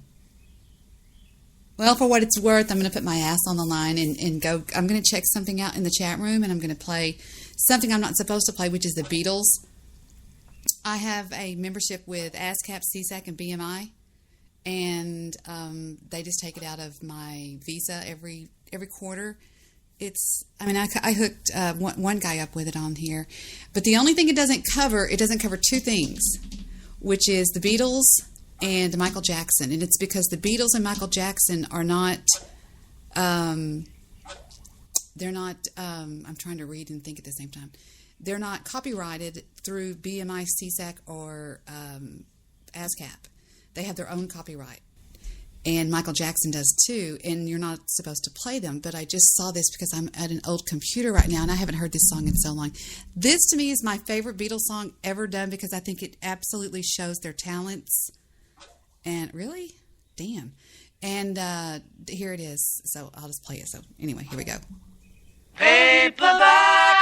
Well, for what it's worth, I'm going to put my ass on the line and go. I'm going to check something out in the chat room, and I'm going to play something I'm not supposed to play, which is the Beatles. I have a membership with ASCAP, CSAC, and BMI, and they just take it out of my Visa every quarter. I hooked one guy up with it on here, but the only thing it doesn't cover two things, which is the Beatles and Michael Jackson. And it's because the Beatles and Michael Jackson are not, I'm trying to read and think at the same time. They're not copyrighted through BMI, CSAC, or ASCAP. They have their own copyright. And Michael Jackson does too, and you're not supposed to play them. But I just saw this because I'm at an old computer right now, and I haven't heard this song in so long. This, to me, is my favorite Beatles song ever done because I think it absolutely shows their talents. And really? Damn. And here it is. So I'll just play it. So anyway, here we go. Paperback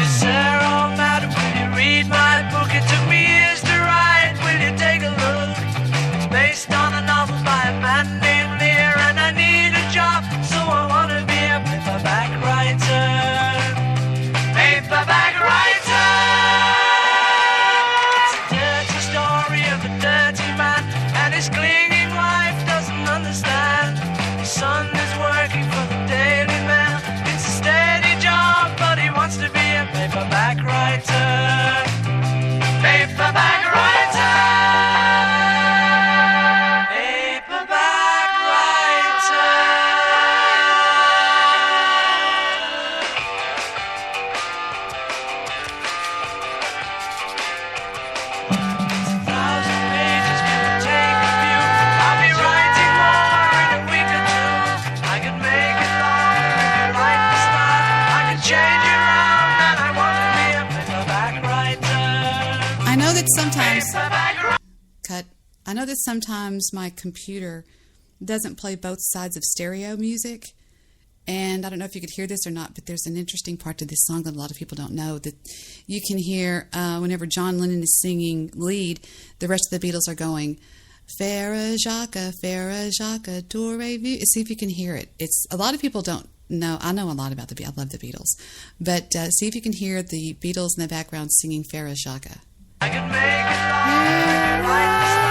Is there all matter when you read my book? It took me years to write. Will you take a look? It's based on a novel by a man named Lear, and I need a job. I know that sometimes my computer doesn't play both sides of stereo music. And I don't know if you could hear this or not, but there's an interesting part to this song that a lot of people don't know, that you can hear whenever John Lennon is singing lead, the rest of the Beatles are going, Farah Jacques, do re-vu. See if you can hear it. It's a lot of people don't know. I know a lot about I love the Beatles. But see if you can hear the Beatles in the background singing Farah Jacques. I can make it right this time.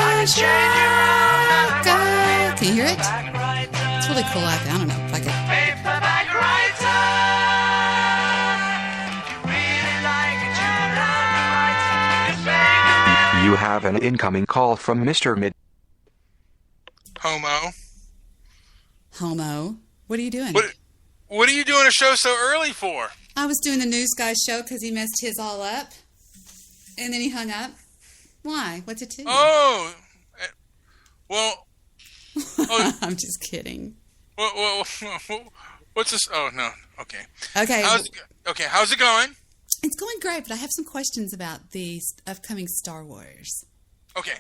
I can change your own. Can you hear it? It's really cool. I don't know if I could. You have an incoming call from Mr. Mid. Homo. What are you doing? What are you doing a show so early for? I was doing the news guy show because he messed his all up. And then he hung up. Why? What's it to? Oh. Well. Oh. I'm just kidding. What's this? Oh, no. Okay. Okay. How's it going? It's going great, but I have some questions about the upcoming Star Wars. Okay.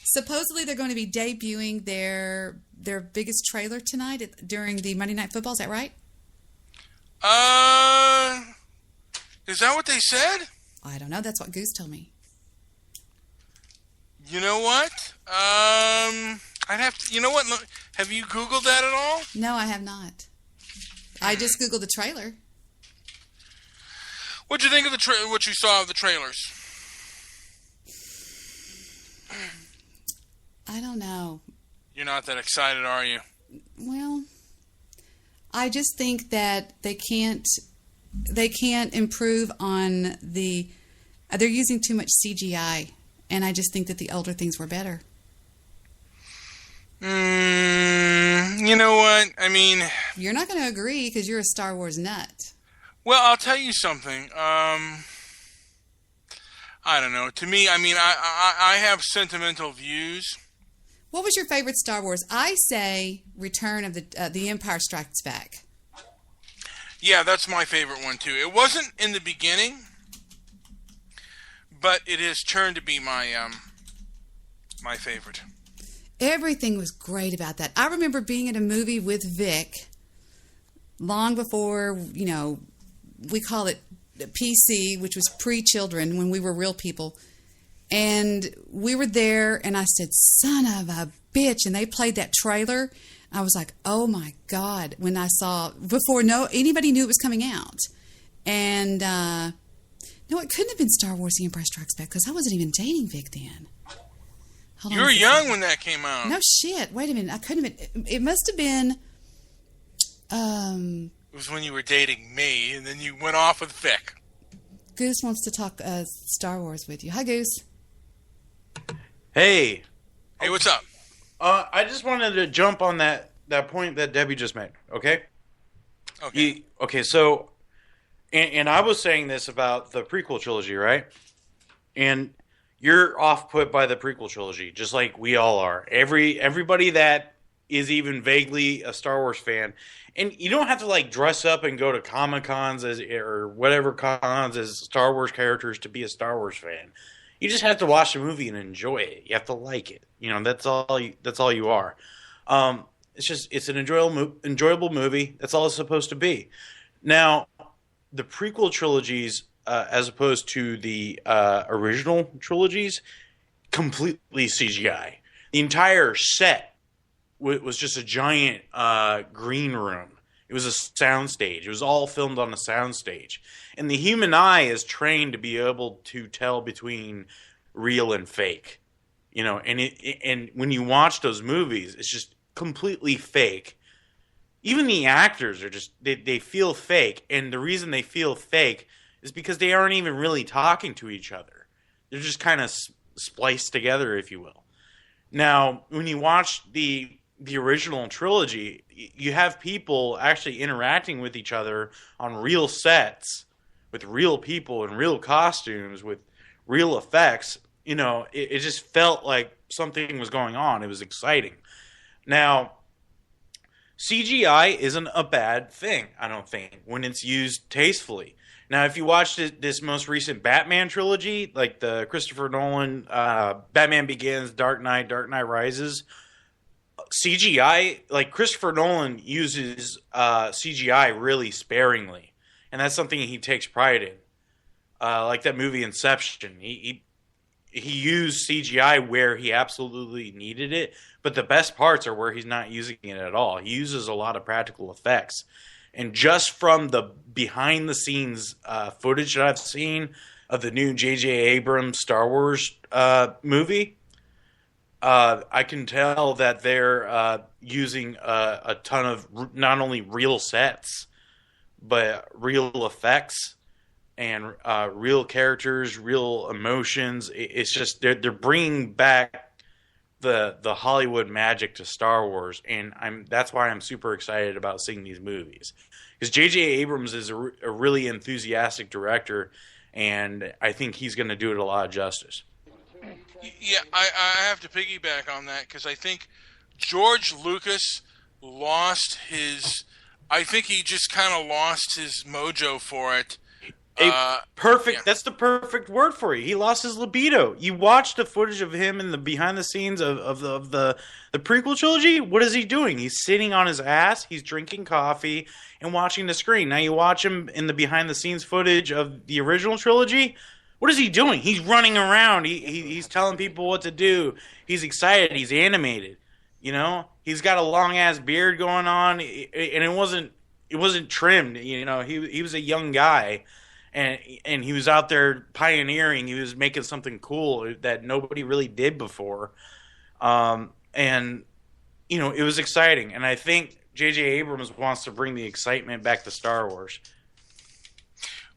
Supposedly they're going to be debuting their biggest trailer tonight during the Monday Night Football. Is that right? Is that what they said? I don't know. That's what Goose told me. You know what? I'd have to. You know what? Have you Googled that at all? No, I have not. I just Googled the trailer. What'd you think of what you saw of the trailers? I don't know. You're not that excited, are you? Well, I just think that they can't improve on they're using too much CGI, and I just think that the older things were better. You know what? I mean, you're not going to agree because you're a Star Wars nut. Well, I'll tell you something. I don't know. To me, I mean, I have sentimental views. What was your favorite Star Wars? I say Return of the Empire Strikes Back. Yeah, that's my favorite one too. It wasn't in the beginning, but it has turned to be my my favorite. Everything was great about that. I remember being at a movie with Vic long before, we call it PC, which was pre-children when we were real people. And we were there, and I said, son of a bitch. And they played that trailer. I was like, oh, my God, when I saw, before anybody knew it was coming out. And, no, it couldn't have been Star Wars The Empire Strikes Back because I wasn't even dating Vic then. You were young when that came out. No shit. Wait a minute. I couldn't have been. It must have been. It was when you were dating me, and then you went off with Vic. Goose wants to talk Star Wars with you. Hi, Goose. Hey. Hey, what's up? I just wanted to jump on that point that Debbie just made. Okay. Okay. So, and I was saying this about the prequel trilogy, right? And you're off put by the prequel trilogy, just like we all are. Everybody that is even vaguely a Star Wars fan, and you don't have to dress up and go to Comic-Cons or whatever cons as Star Wars characters to be a Star Wars fan. You just have to watch the movie and enjoy it. You have to like it. That's all you are. It's an enjoyable movie. That's all it's supposed to be. Now, the prequel trilogies, as opposed to the original trilogies, completely CGI. The entire set was just a giant green room. It was a soundstage. It was all filmed on a soundstage. And the human eye is trained to be able to tell between real and fake. And when you watch those movies, it's just completely fake. Even the actors are just, they feel fake. And the reason they feel fake is because they aren't even really talking to each other. They're just kind of spliced together, if you will. Now, when you watch the original trilogy, you have people actually interacting with each other on real sets with real people in real costumes with real effects. It just felt like something was going on. It was exciting. Now, CGI isn't a bad thing, I don't think, when it's used tastefully. Now, if you watched this most recent Batman trilogy, like the Christopher Nolan Batman Begins, Dark Knight Rises, CGI, like Christopher Nolan uses CGI really sparingly, and that's something he takes pride in. Like that movie Inception, he used CGI where he absolutely needed it, but the best parts are where he's not using it at all. He uses a lot of practical effects. And just from the behind-the-scenes footage that I've seen of the new J.J. Abrams Star Wars movie, I can tell that they're using a ton of not only real sets, but real effects and real characters, real emotions. It's just they're bringing back the Hollywood magic to Star Wars, and that's why I'm super excited about seeing these movies, because J.J. Abrams is a really enthusiastic director, and I think he's going to do it a lot of justice. Yeah, I have to piggyback on that, because I think George Lucas lost his. I think he just kind of lost his mojo for it. Perfect. Yeah. That's the perfect word for you. He lost his libido. You watch the footage of him in the behind the scenes of the prequel trilogy. What is he doing? He's sitting on his ass. He's drinking coffee and watching the screen. Now you watch him in the behind the scenes footage of the original trilogy. What is he doing? He's running around. He's telling people what to do. He's excited. He's animated. You know, he's got a long ass beard going on, and it wasn't trimmed. You know, he was a young guy. And he was out there pioneering. He was making something cool that nobody really did before. And, you know, it was exciting. And I think J.J. Abrams wants to bring the excitement back to Star Wars.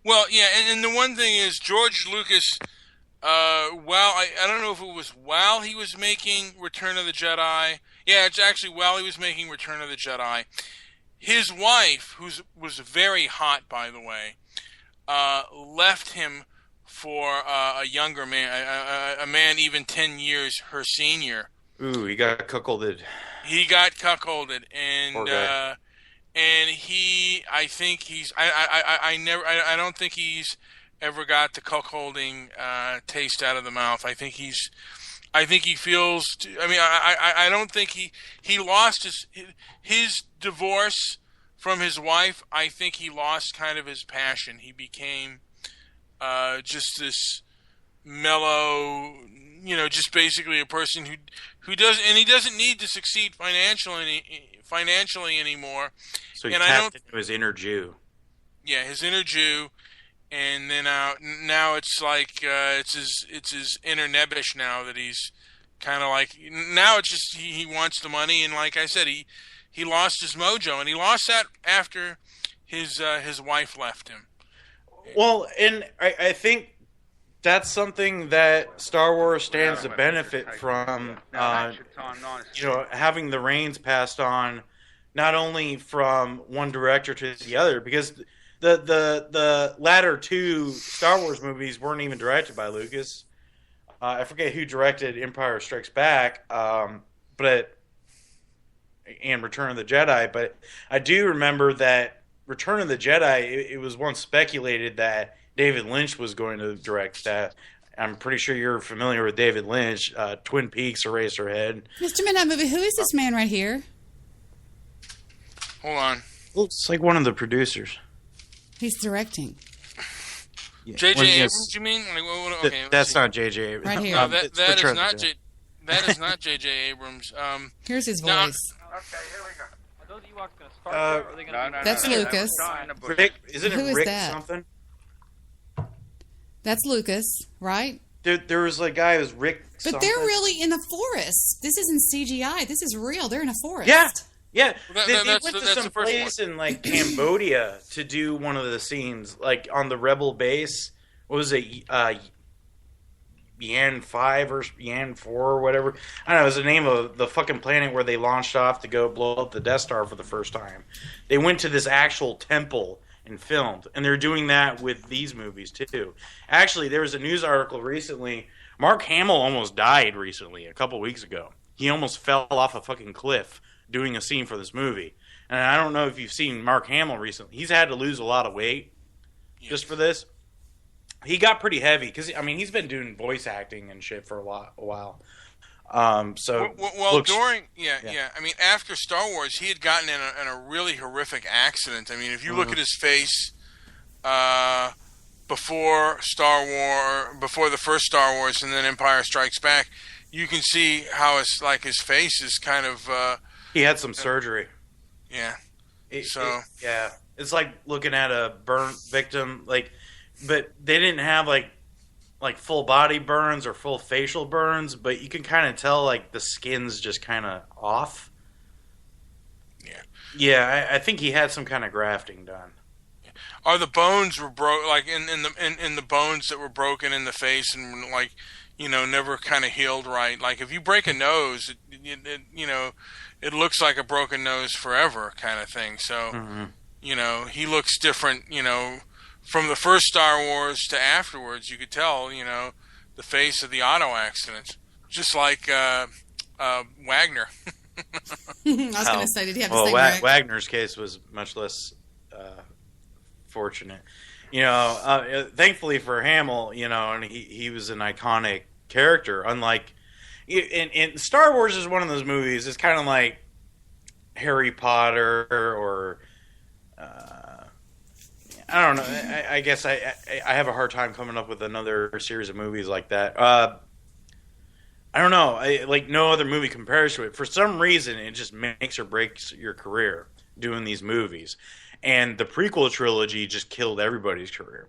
Well, yeah, and the one thing is George Lucas, I don't know if it was while he was making Return of the Jedi. Yeah, it's actually while he was making Return of the Jedi. His wife, who was very hot, by the way, left him for a younger man, a man even 10 years her senior. Ooh, he got cuckolded. He got cuckolded, and he, I think he's, I don't think he's ever got the cuckolding taste out of the mouth. I think he feels. I don't think he lost his divorce from his wife. I think he lost kind of his passion. He became just this mellow, you know, just basically a person who doesn't, and he doesn't need to succeed financially anymore. So he tapped into his inner Jew. Yeah, his inner Jew, and then now it's like it's his inner Nebish now that he's kind of like, now it's just he wants the money, and like I said, he lost his mojo, and he lost that after his wife left him. Well, and I think that's something that Star Wars stands to benefit from, you know, having the reins passed on, not only from one director to the other, because the latter two Star Wars movies weren't even directed by Lucas. I forget who directed Empire Strikes Back, and Return of the Jedi, but I do remember that Return of the Jedi, it was once speculated that David Lynch was going to direct that. I'm pretty sure you're familiar with David Lynch, Twin Peaks, Eraserhead. Mr. Midnight Movie, who is this man right here? Hold on. Looks like one of the producers. He's directing. Yeah. J.J. Abrams, you mean? Okay, that's not J.J. Abrams. Right here. No, that is not J.J. Abrams. Here's his voice. Okay, here we go. Are those Ewoks going to start there, or are they going to That's Lucas. Rick, isn't it Who is Rick that? something? That's Lucas, right? There was a guy who was Rick But something. they're really in the forest. This isn't CGI. This is real. They're in a forest. Yeah. Well, they went to that's some the first place in like Cambodia to do one of the scenes, like on the Rebel base. What was it? Yan 5 or Yan 4 or whatever. I don't know. It was the name of the fucking planet where they launched off to go blow up the Death Star for the first time. They went to this actual temple and filmed, and they're doing that with these movies too. Actually, there was a news article recently. Mark Hamill almost died recently, a couple weeks ago. He almost fell off a fucking cliff doing a scene for this movie. And I don't know if you've seen Mark Hamill recently. He's had to lose a lot of weight. just for this. He got pretty heavy because I mean he's been doing voice acting and shit for a while. So during I mean after Star Wars he had gotten in a really horrific accident. I mean if you look at his face before the first Star Wars and then Empire Strikes Back, you can see how his face is kind of he had some surgery. Yeah. It's like looking at a burn victim, but they didn't have like full body burns or full facial burns, but you can kind of tell like the skin's just kind of off. Yeah, I think he had some kind of grafting done. Or the bones were broke, like in the bones that were broken in the face and like never kind of healed right. Like if you break a nose, it looks like a broken nose forever kind of thing. So he looks different. From the first Star Wars to afterwards, you could tell, the face of the auto accident, just like Wagner. I was going to say, did he have the same wreck? Wagner's case was much less fortunate. Thankfully for Hamill, and he was an iconic character. Unlike, in Star Wars is one of those movies. It's kind of like Harry Potter or. I don't know. I guess I have a hard time coming up with another series of movies like that. I don't know. Like no other movie compares to it. For some reason, it just makes or breaks your career doing these movies. And the prequel trilogy just killed everybody's career.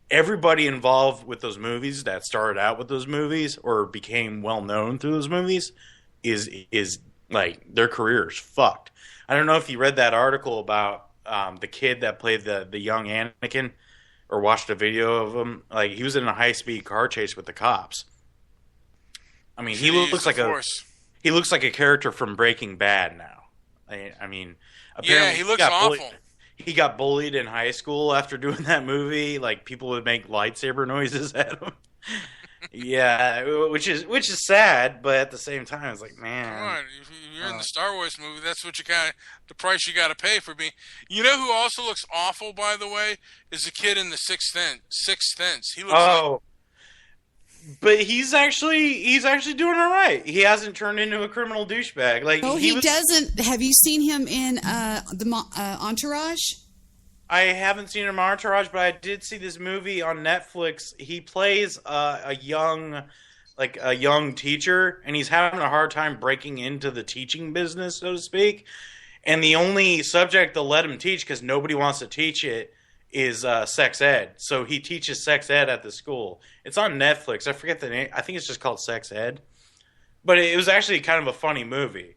Everybody involved with those movies that started out with those movies or became well known through those movies is like their career's fucked. I don't know if you read that article about the kid that played the young Anakin, or watched a video of him. Like he was in a high speed car chase with the cops. I mean, he looks like a character from Breaking Bad now. I mean, apparently he looks awful. He got bullied in high school after doing that movie. Like people would make lightsaber noises at him. Yeah, which is sad, but at the same time, it's like, man, come on, if you're in the Star Wars movie, that's what the price you got to pay for being. You know who also looks awful, by the way, is the kid in the Sixth Sense. He looks but he's actually doing all right. He hasn't turned into a criminal douchebag. Like he doesn't. Have you seen him in the Entourage? I haven't seen him in Entourage, but I did see this movie on Netflix. He plays a young teacher, and he's having a hard time breaking into the teaching business, so to speak. And the only subject they'll let him teach, because nobody wants to teach it, is sex ed. So he teaches sex ed at the school. It's on Netflix. I forget the name. I think it's just called Sex Ed. But it was actually kind of a funny movie.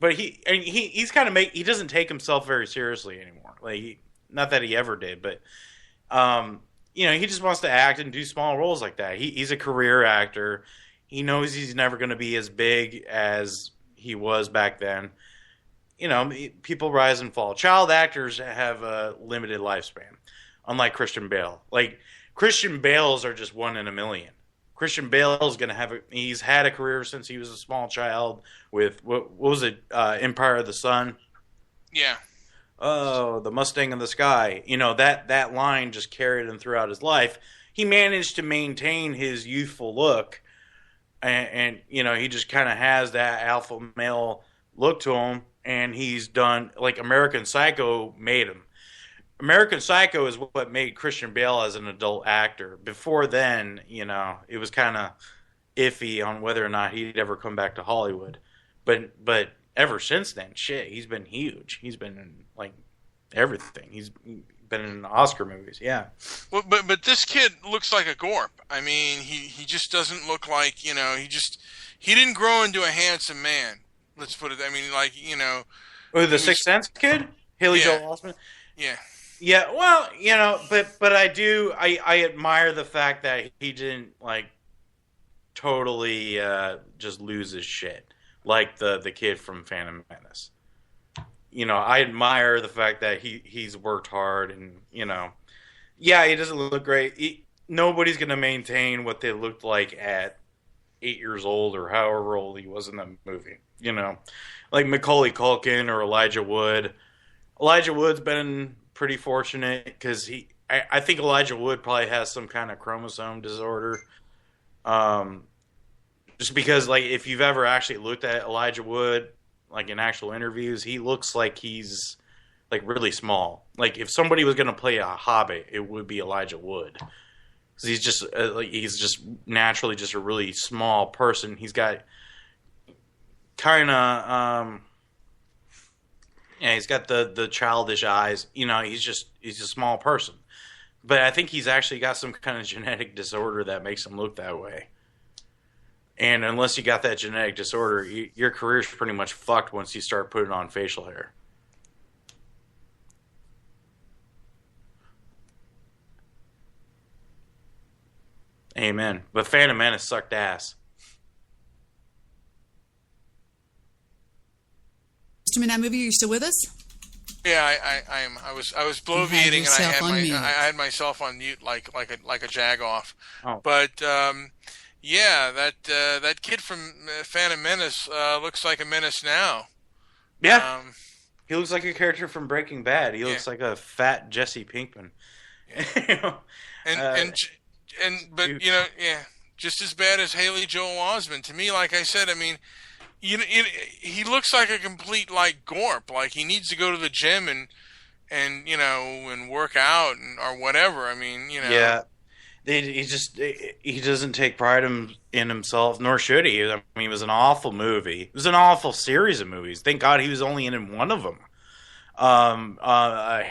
But he's kind of he doesn't take himself very seriously anymore. Like not that he ever did, but he just wants to act and do small roles like that. He's a career actor. He knows he's never going to be as big as he was back then. People rise and fall. Child actors have a limited lifespan, unlike Christian Bale. Like Christian Bale's are just 1 in a million. Christian Bale's going to he's had a career since he was a small child with, what was it, Empire of the Sun? Yeah. Oh, the Mustang in the Sky. That line just carried him throughout his life. He managed to maintain his youthful look, and he just kind of has that alpha male look to him, and he's done, like American Psycho made him. American Psycho is what made Christian Bale as an adult actor. Before then, it was kind of iffy on whether or not he'd ever come back to Hollywood. But ever since then, shit, he's been huge. He's been in, like, everything. He's been in Oscar movies, yeah. Well, but this kid looks like a gorp. I mean, he just doesn't look like, he didn't grow into a handsome man. Let's put it, I mean, like, Oh, the Sixth Sense kid? Haley Joel Osment? Yeah. Yeah, well, but I admire the fact that he didn't, like, totally just lose his shit. Like the kid from Phantom Menace. I admire the fact that he's worked hard and, yeah, he doesn't look great. Nobody's going to maintain what they looked like at 8 years old or however old he was in the movie. Like Macaulay Culkin or Elijah Wood. Elijah Wood's been pretty fortunate because I think Elijah Wood probably has some kind of chromosome disorder. Just because, like, if you've ever actually looked at Elijah Wood, like in actual interviews, he looks like he's like really small. Like if somebody was going to play a Hobbit, it would be Elijah Wood. Because he's just naturally just a really small person. He's got kind of he's got the childish eyes. You know, he's a small person. But I think he's actually got some kind of genetic disorder that makes him look that way. And unless you got that genetic disorder, your career's pretty much fucked once you start putting on facial hair. Amen. But Phantom Menace sucked ass. Mr. Midnight Movie, are you still with us? Yeah, I am. I was bloviating and I had myself on mute like a jagoff. Oh. But yeah, that kid from Phantom Menace looks like a menace now. Yeah. He looks like a character from Breaking Bad. He looks like a fat Jesse Pinkman. Yeah. But you know, yeah, just as bad as Haley Joel Osment. To me, like I said, I mean, he looks like a complete like gorp. Like he needs to go to the gym and you know and work out or whatever. I mean, you know. Yeah. He doesn't take pride in himself, nor should he. I mean, it was an awful movie. It was an awful series of movies. Thank God he was only in one of them.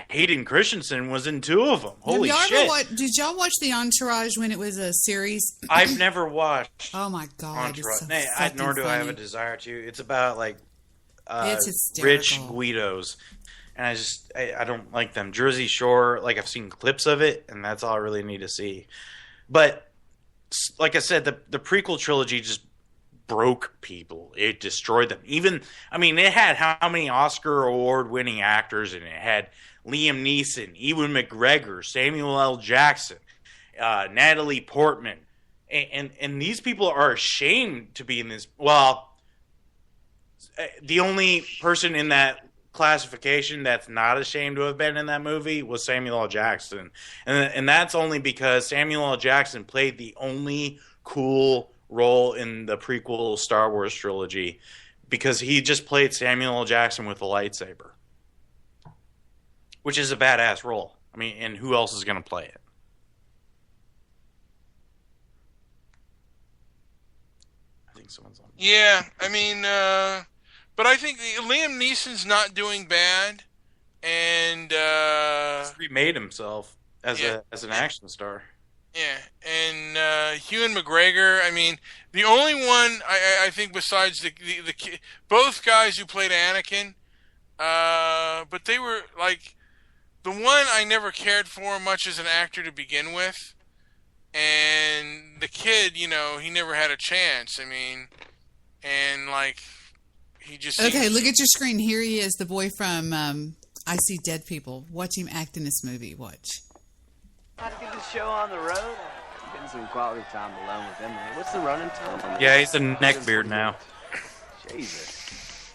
Hayden Christensen was in two of them. Holy shit! Did y'all watch The Entourage when it was a series? I've never watched. Oh my God! Entourage. It's so Nor do funny. I have a desire to. It's about like it's hysterical. rich Guidos, and I don't like them. Jersey Shore, like I've seen clips of it, and that's all I really need to see. But like I said, the prequel trilogy just broke people. It destroyed them. Even, I mean, it had how many Oscar award-winning actors in it? It had Liam Neeson, Ewan McGregor, Samuel L. Jackson, Natalie Portman. And these people are ashamed to be in this. Well, the only person in that classification that's not ashamed to have been in that movie was Samuel L. Jackson. And that's only because Samuel L. Jackson played the only cool role in the prequel Star Wars trilogy because he just played Samuel L. Jackson with a lightsaber, which is a badass role. I mean, and who else is going to play it? I think someone's on. Yeah, I mean, but I think Liam Neeson's not doing bad, and He's remade himself as an action star. Yeah, and Ewan McGregor. I mean, the only one I think besides the both guys who played Anakin, but they were like the one I never cared for much as an actor to begin with, and the kid, you know, he never had a chance. I mean, and like he just okay. Look at your screen. Here he is, the boy from I See Dead People. Watch him act in this movie. Watch. How to get this show on the road? Getting some quality time alone with them. Man. What's the running time? Yeah, he's a neckbeard now. Jesus.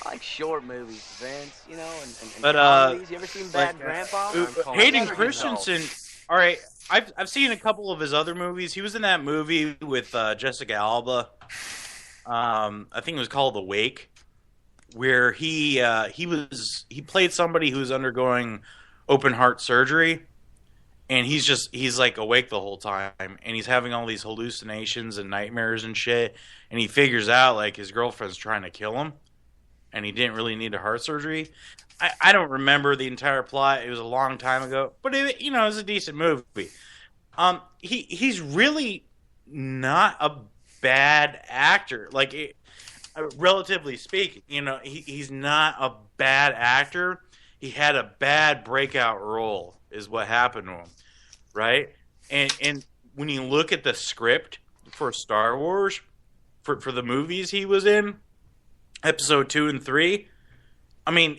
I like short movies, Vince, you know, and but comedies. You ever seen Bad Grandpa? Hayden Christensen. All right, I've seen a couple of his other movies. He was in that movie with Jessica Alba. I think it was called The Wake, where he played somebody who's undergoing open heart surgery. And he's like awake the whole time, and he's having all these hallucinations and nightmares and shit. And he figures out like his girlfriend's trying to kill him, and he didn't really need a heart surgery. I don't remember the entire plot. It was a long time ago, but it was a decent movie. He's really not a bad actor, relatively speaking. He's not a bad actor. He had a bad breakout role. Is what happened to him, right? And when you look at the script for Star Wars, for the movies he was in, Episode 2 and 3, I mean,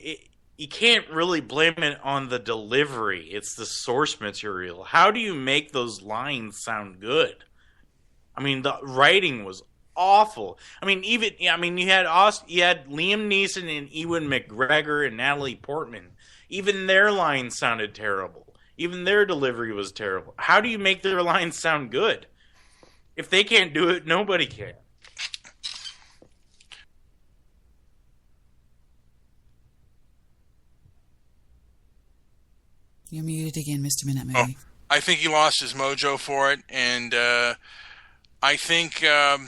you can't really blame it on the delivery. It's the source material. How do you make those lines sound good? I mean, the writing was awful. I mean, you had Liam Neeson and Ewan McGregor and Natalie Portman. Even their lines sounded terrible. Even their delivery was terrible. How do you make their lines sound good? If they can't do it, nobody can. You're muted again, Mr. Minute Movie. I think he lost his mojo for it, and I think the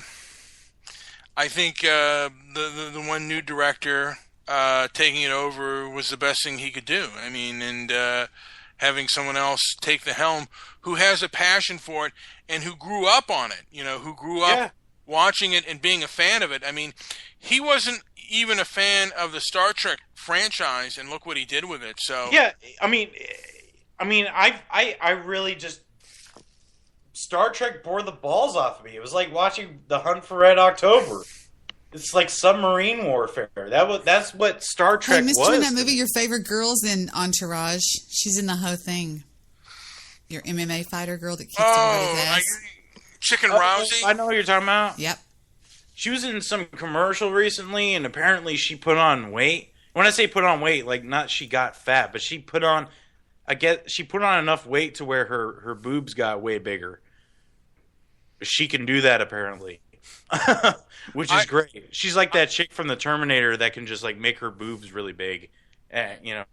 one new director taking it over was the best thing he could do. I mean, and having someone else take the helm who has a passion for it and who grew up on it, who grew up watching it and being a fan of it. I mean, he wasn't even a fan of the Star Trek franchise, and look what he did with it. So yeah, I mean, I really just Star Trek bore the balls off of me. It was like watching The Hunt for Red October. It's like submarine warfare. That's what Star Trek was. Hey, Mr. Minute Movie, your favorite girl's in Entourage. She's in the whole thing. Your MMA fighter girl that kicked everybody's ass. Chicken Rousey? I know what you're talking about. Yep. She was in some commercial recently, and apparently she put on weight. When I say put on weight, like not she got fat, but she put on enough weight to where her boobs got way bigger. She can do that apparently. Which is great. She's like that chick from the Terminator that can just like make her boobs really big. I don't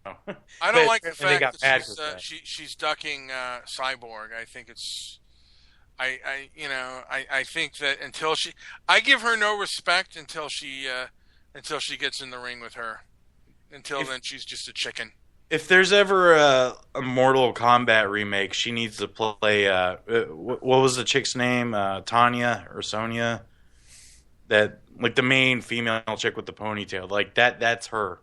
like the fact that she's ducking Cyborg. I think it's I think that I give her no respect until she gets in the ring with her. Until then, she's just a chicken. If there's ever a Mortal Kombat remake, she needs to play. What was the chick's name? Tanya or Sonya? That like the main female chick with the ponytail. Like that's her.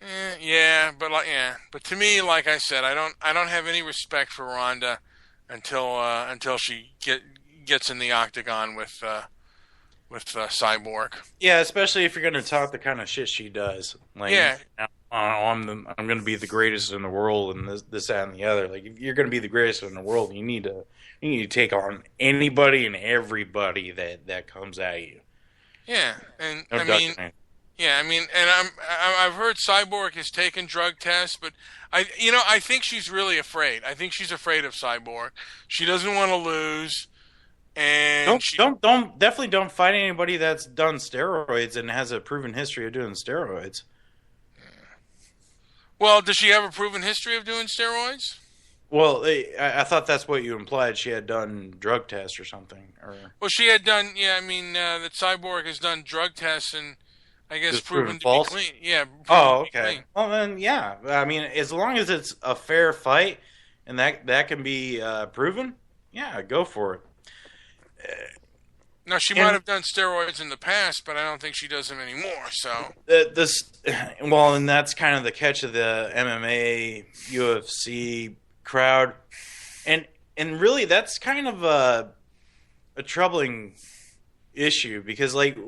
But to me, like I said, I don't have any respect for Rhonda until she gets in the octagon with Cyborg. Yeah, especially if you're going to talk the kind of shit she does. Like, I'm going to be the greatest in the world, and this, that, and the other. Like, if you're going to be the greatest in the world, you need to take on anybody and everybody that comes at you. Yeah, and I've heard Cyborg has taken drug tests, but I think she's really afraid. I think she's afraid of Cyborg. She doesn't want to lose. And definitely don't fight anybody that's done steroids and has a proven history of doing steroids. Well, does she have a proven history of doing steroids? Well, I thought that's what you implied. She had done drug tests or something. Well, she had done. Yeah, I mean that Cyborg has done drug tests and I guess proven to false? be clean. Yeah. Oh, okay. Well, then yeah. I mean, as long as it's a fair fight and that can be proven, yeah, go for it. Now, she might have done steroids in the past, but I don't think she does them anymore. So and that's kind of the catch of the MMA, UFC crowd, and really that's kind of a troubling issue because, like,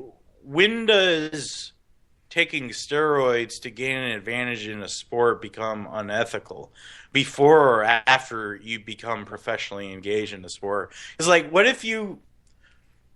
when does taking steroids to gain an advantage in a sport become unethical? Before or after you become professionally engaged in the sport? It's like, what if you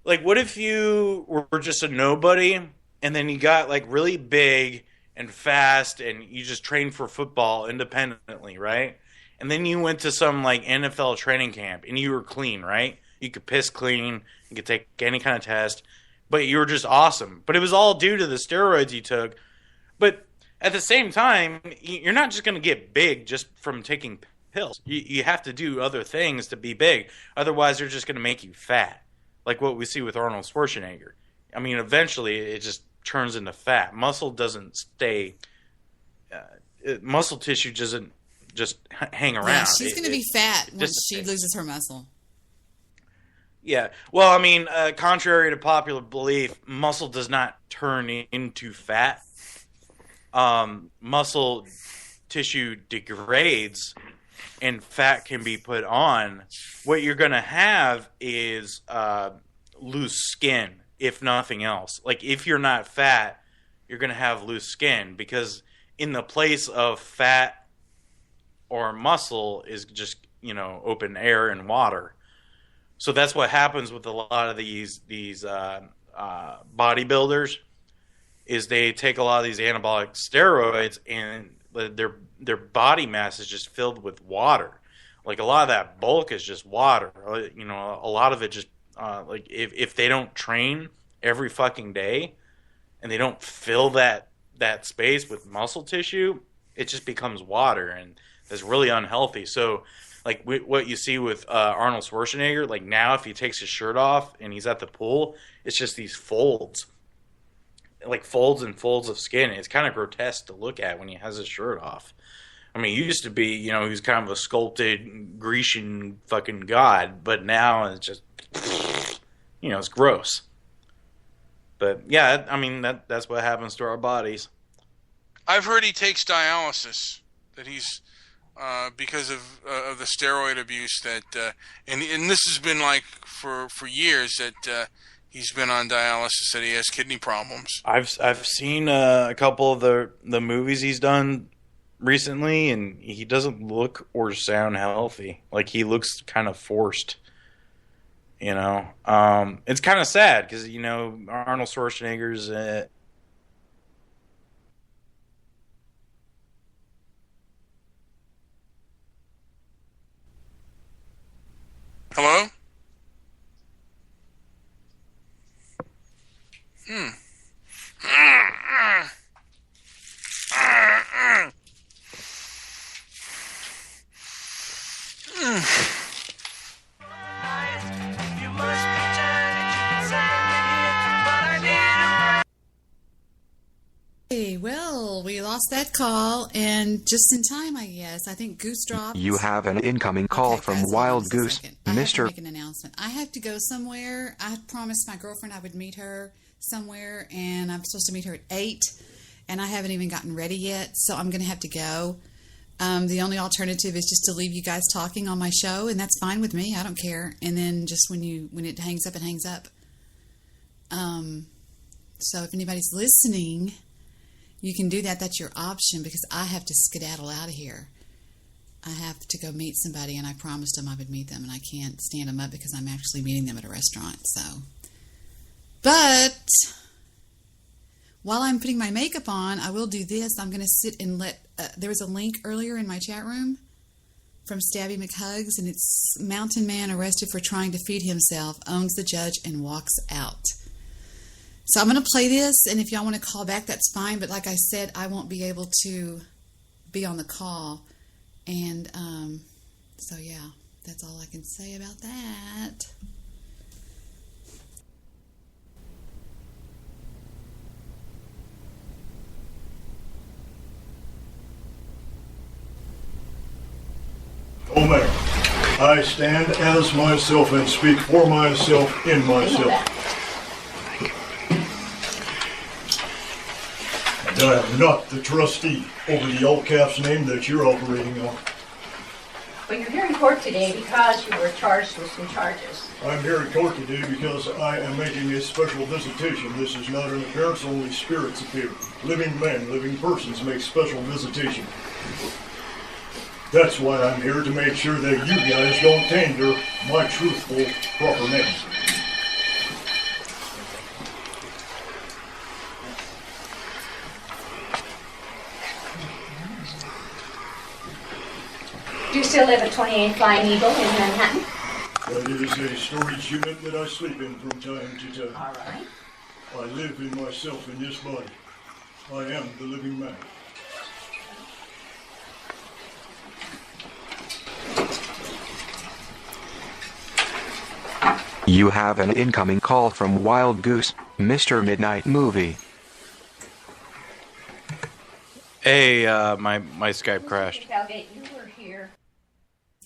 were just a nobody and then you got like really big and fast and you just trained for football independently, right? And then you went to some like NFL training camp and you were clean, right? You could piss clean, you could take any kind of test, but you were just awesome. But it was all due to the steroids you took. But at the same time, you're not just going to get big just from taking pills. You have to do other things to be big. Otherwise, they're just going to make you fat, like what we see with Arnold Schwarzenegger. I mean, eventually, it just turns into fat. Muscle doesn't stay. Muscle tissue doesn't just hang around. Yeah, she's going to be fat once she loses her muscle. Yeah. Well, I mean, contrary to popular belief, muscle does not turn into fat. Muscle tissue degrades and fat can be put on. What you're going to have is loose skin, if nothing else. Like, if you're not fat, you're going to have loose skin because in the place of fat or muscle is just, open air and water. So that's what happens with a lot of these bodybuilders is they take a lot of these anabolic steroids and their body mass is just filled with water. Like a lot of that bulk is just water. You know, a lot of it just like if they don't train every fucking day and they don't fill that space with muscle tissue, it just becomes water, and it's really unhealthy. So like what you see with Arnold Schwarzenegger, like now if he takes his shirt off and he's at the pool, it's just these folds. Like folds and folds of skin. It's kind of grotesque to look at when he has his shirt off. I mean, he used to be, you know, he was kind of a sculpted Grecian fucking god, but now it's just, you know, it's gross. But yeah, I mean, that's what happens to our bodies. I've heard he takes dialysis, that he's because of the steroid abuse that, and this has been like for years that. He's been on dialysis, that he has kidney problems. I've seen a couple of the movies he's done recently, and he doesn't look or sound healthy. Like he looks kind of forced. You know, it's kind of sad because you know Arnold Schwarzenegger's. Hello? Hey, well, we lost that call, and just in time, I guess. I think Goose dropped. You have an incoming call from guys, Wild hold on Goose, just a second. I have to Mr. make an announcement. I have to go somewhere. I promised my girlfriend I would meet her somewhere, and I'm supposed to meet her at 8, and I haven't even gotten ready yet, so I'm going to have to go. The only alternative is just to leave you guys talking on my show, and that's fine with me. I don't care. And then just when it hangs up, it hangs up. So if anybody's listening, you can do that. That's your option, because I have to skedaddle out of here. I have to go meet somebody, and I promised them I would meet them, and I can't stand them up because I'm actually meeting them at a restaurant. So, but while I'm putting my makeup on, I will do this. I'm going to sit and let. There was a link earlier in my chat room from Stabby McHugs, and it's Mountain Man arrested for trying to feed himself, owns the judge, and walks out. So I'm going to play this, and if y'all want to call back, that's fine. But like I said, I won't be able to be on the call. And so, yeah, that's all I can say about that. Oh, man, I stand as myself and speak for myself in myself. And I am not the trustee over the all caps name that you're operating on. Well, you're here in court today because you were charged with some charges. I'm here in court today because I am making a special visitation. This is not an appearance-only spirits appear. Living men, living persons make special visitation. That's why I'm here, to make sure that you guys don't tainter my truthful, proper name. Do you still live at 28 Flying Eagle in Manhattan? That is a storage unit that I sleep in from time to time. All right. I live in myself in this body. I am the living man. You have an incoming call from Wild Goose, Mr. Midnight Movie. Hey, my Skype crashed. Talgate, you were here.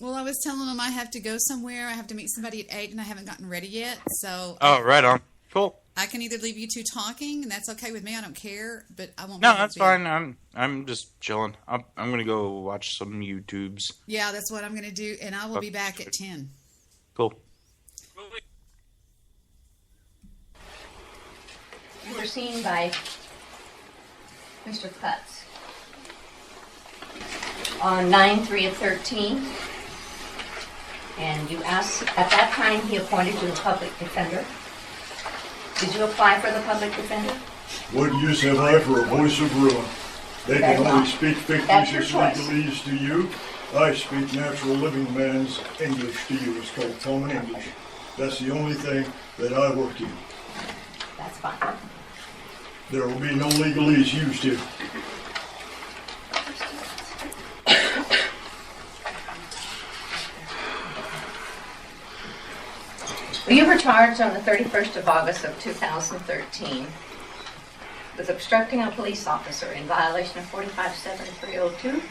Well, I was telling them I have to go somewhere. I have to meet somebody at 8, and I haven't gotten ready yet. So. Oh, right on. Cool. I can either leave you two talking, and that's okay with me. I don't care, but I won't. No, that's fine. I'm just chilling. I'm gonna go watch some YouTubes. Yeah, that's what I'm gonna do, and I will be back at 10. Cool. You were seen by Mr. Cutts on 9/3/13, and you asked, at that time he appointed you a public defender. Did you apply for the public defender? What use have I for a voice of ruin? They Very can well. only speak That's your fictitious choice. legalese to you. I speak natural living man's English to you. It's called common English. That's the only thing that I work in. That's fine. There will be no legalese used here. You were charged on the 31st of August of 2013 with obstructing a police officer in violation of 457302.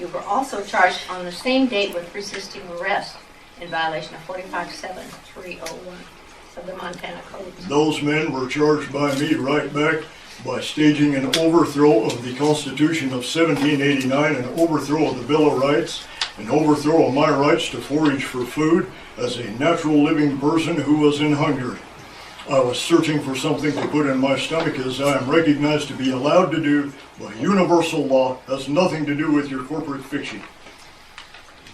You were also charged on the same date with resisting arrest in violation of 457301 of the Montana Code. Those men were charged by me right back by staging an overthrow of the Constitution of 1789, an overthrow of the Bill of Rights, an overthrow of my rights to forage for food as a natural living person who was in hunger. I was searching for something to put in my stomach, as I am recognized to be allowed to do by universal law. Has nothing to do with your corporate fiction.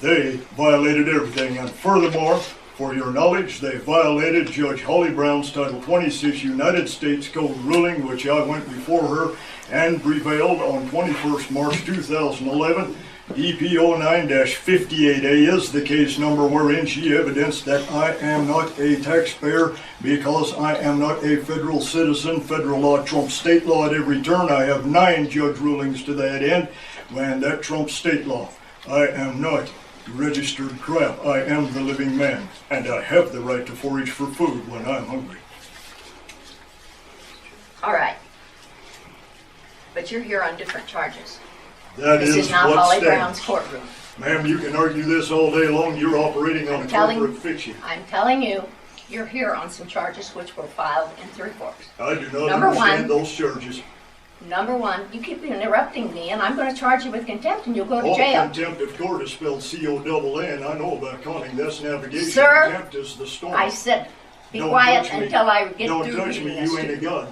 They violated everything, and furthermore, for your knowledge, they violated Judge Holly Brown's Title 26 United States Code ruling, which I went before her and prevailed on 21st March 2011. EPO 9-58A is the case number wherein she evidenced that I am not a taxpayer because I am not a federal citizen. Federal law trumps state law at every turn. I have 9 judge rulings to that end, and that trumps state law. I am not registered crap. I am the living man, and I have the right to forage for food when I'm hungry. All right. But you're here on different charges. This is not what Holly stands. Brown's courtroom. Ma'am, you can argue this all day long. You're operating on corporate fiction. I'm telling you, you're here on some charges which were filed in 3/4. I do not Number understand one. those charges. Number one, you keep interrupting me, and I'm going to charge you with contempt, and you'll go to All jail. contempt of court is spelled C-O-double-N. I know about conning. That's navigation. Sir, Contempt is the storm. I said, be Don't quiet touch me. until I get Don't through touch reading me. this You to ain't a you. god.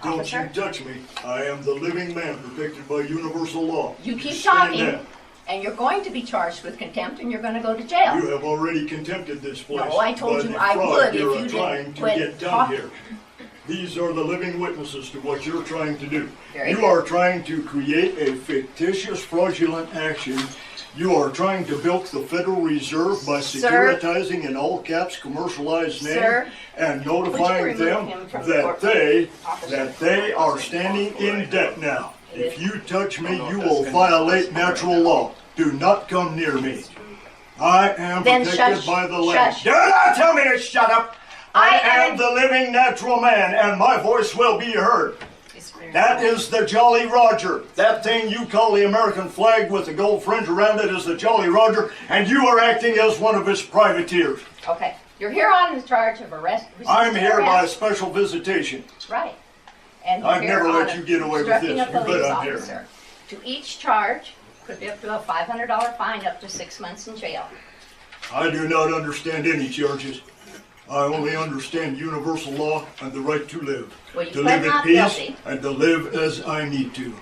Don't Officer? you touch me. I am the living man protected by universal law. You keep Stand talking, down. and you're going to be charged with contempt, and you're going to go to jail. You have already contempted this place. No, I told by you the I fraud would if you're you trying didn't to quit get done talking. here. These are the living witnesses to what you're trying to do. Very You good. are trying to create a fictitious, fraudulent action. You are trying to bilk the Federal Reserve by Sir. securitizing in all caps commercialized name Sir. and Would you notifying remove them him from the that courtroom? they are standing in debt now. If you touch me, you will violate natural law. Do not come near me. I am Then protected shush. by the land. Shush. Do not tell me to shut up. I am am- the living natural man, and my voice will be heard. That is the Jolly Roger. That thing you call the American flag with the gold fringe around it is the Jolly Roger, and you are acting as one of his privateers. Okay, you're here on the charge of arrest. I'm resisting here by arrest. special visitation. Right. And you're I've here never let on you get away with obstructing this. a You police bet I'm here. officer. To each charge could be up to a $500 fine, up to 6 months in jail. I do not understand any charges. I only understand universal law and the right to live. Well, you To pled live at not peace guilty. and to live as I need to.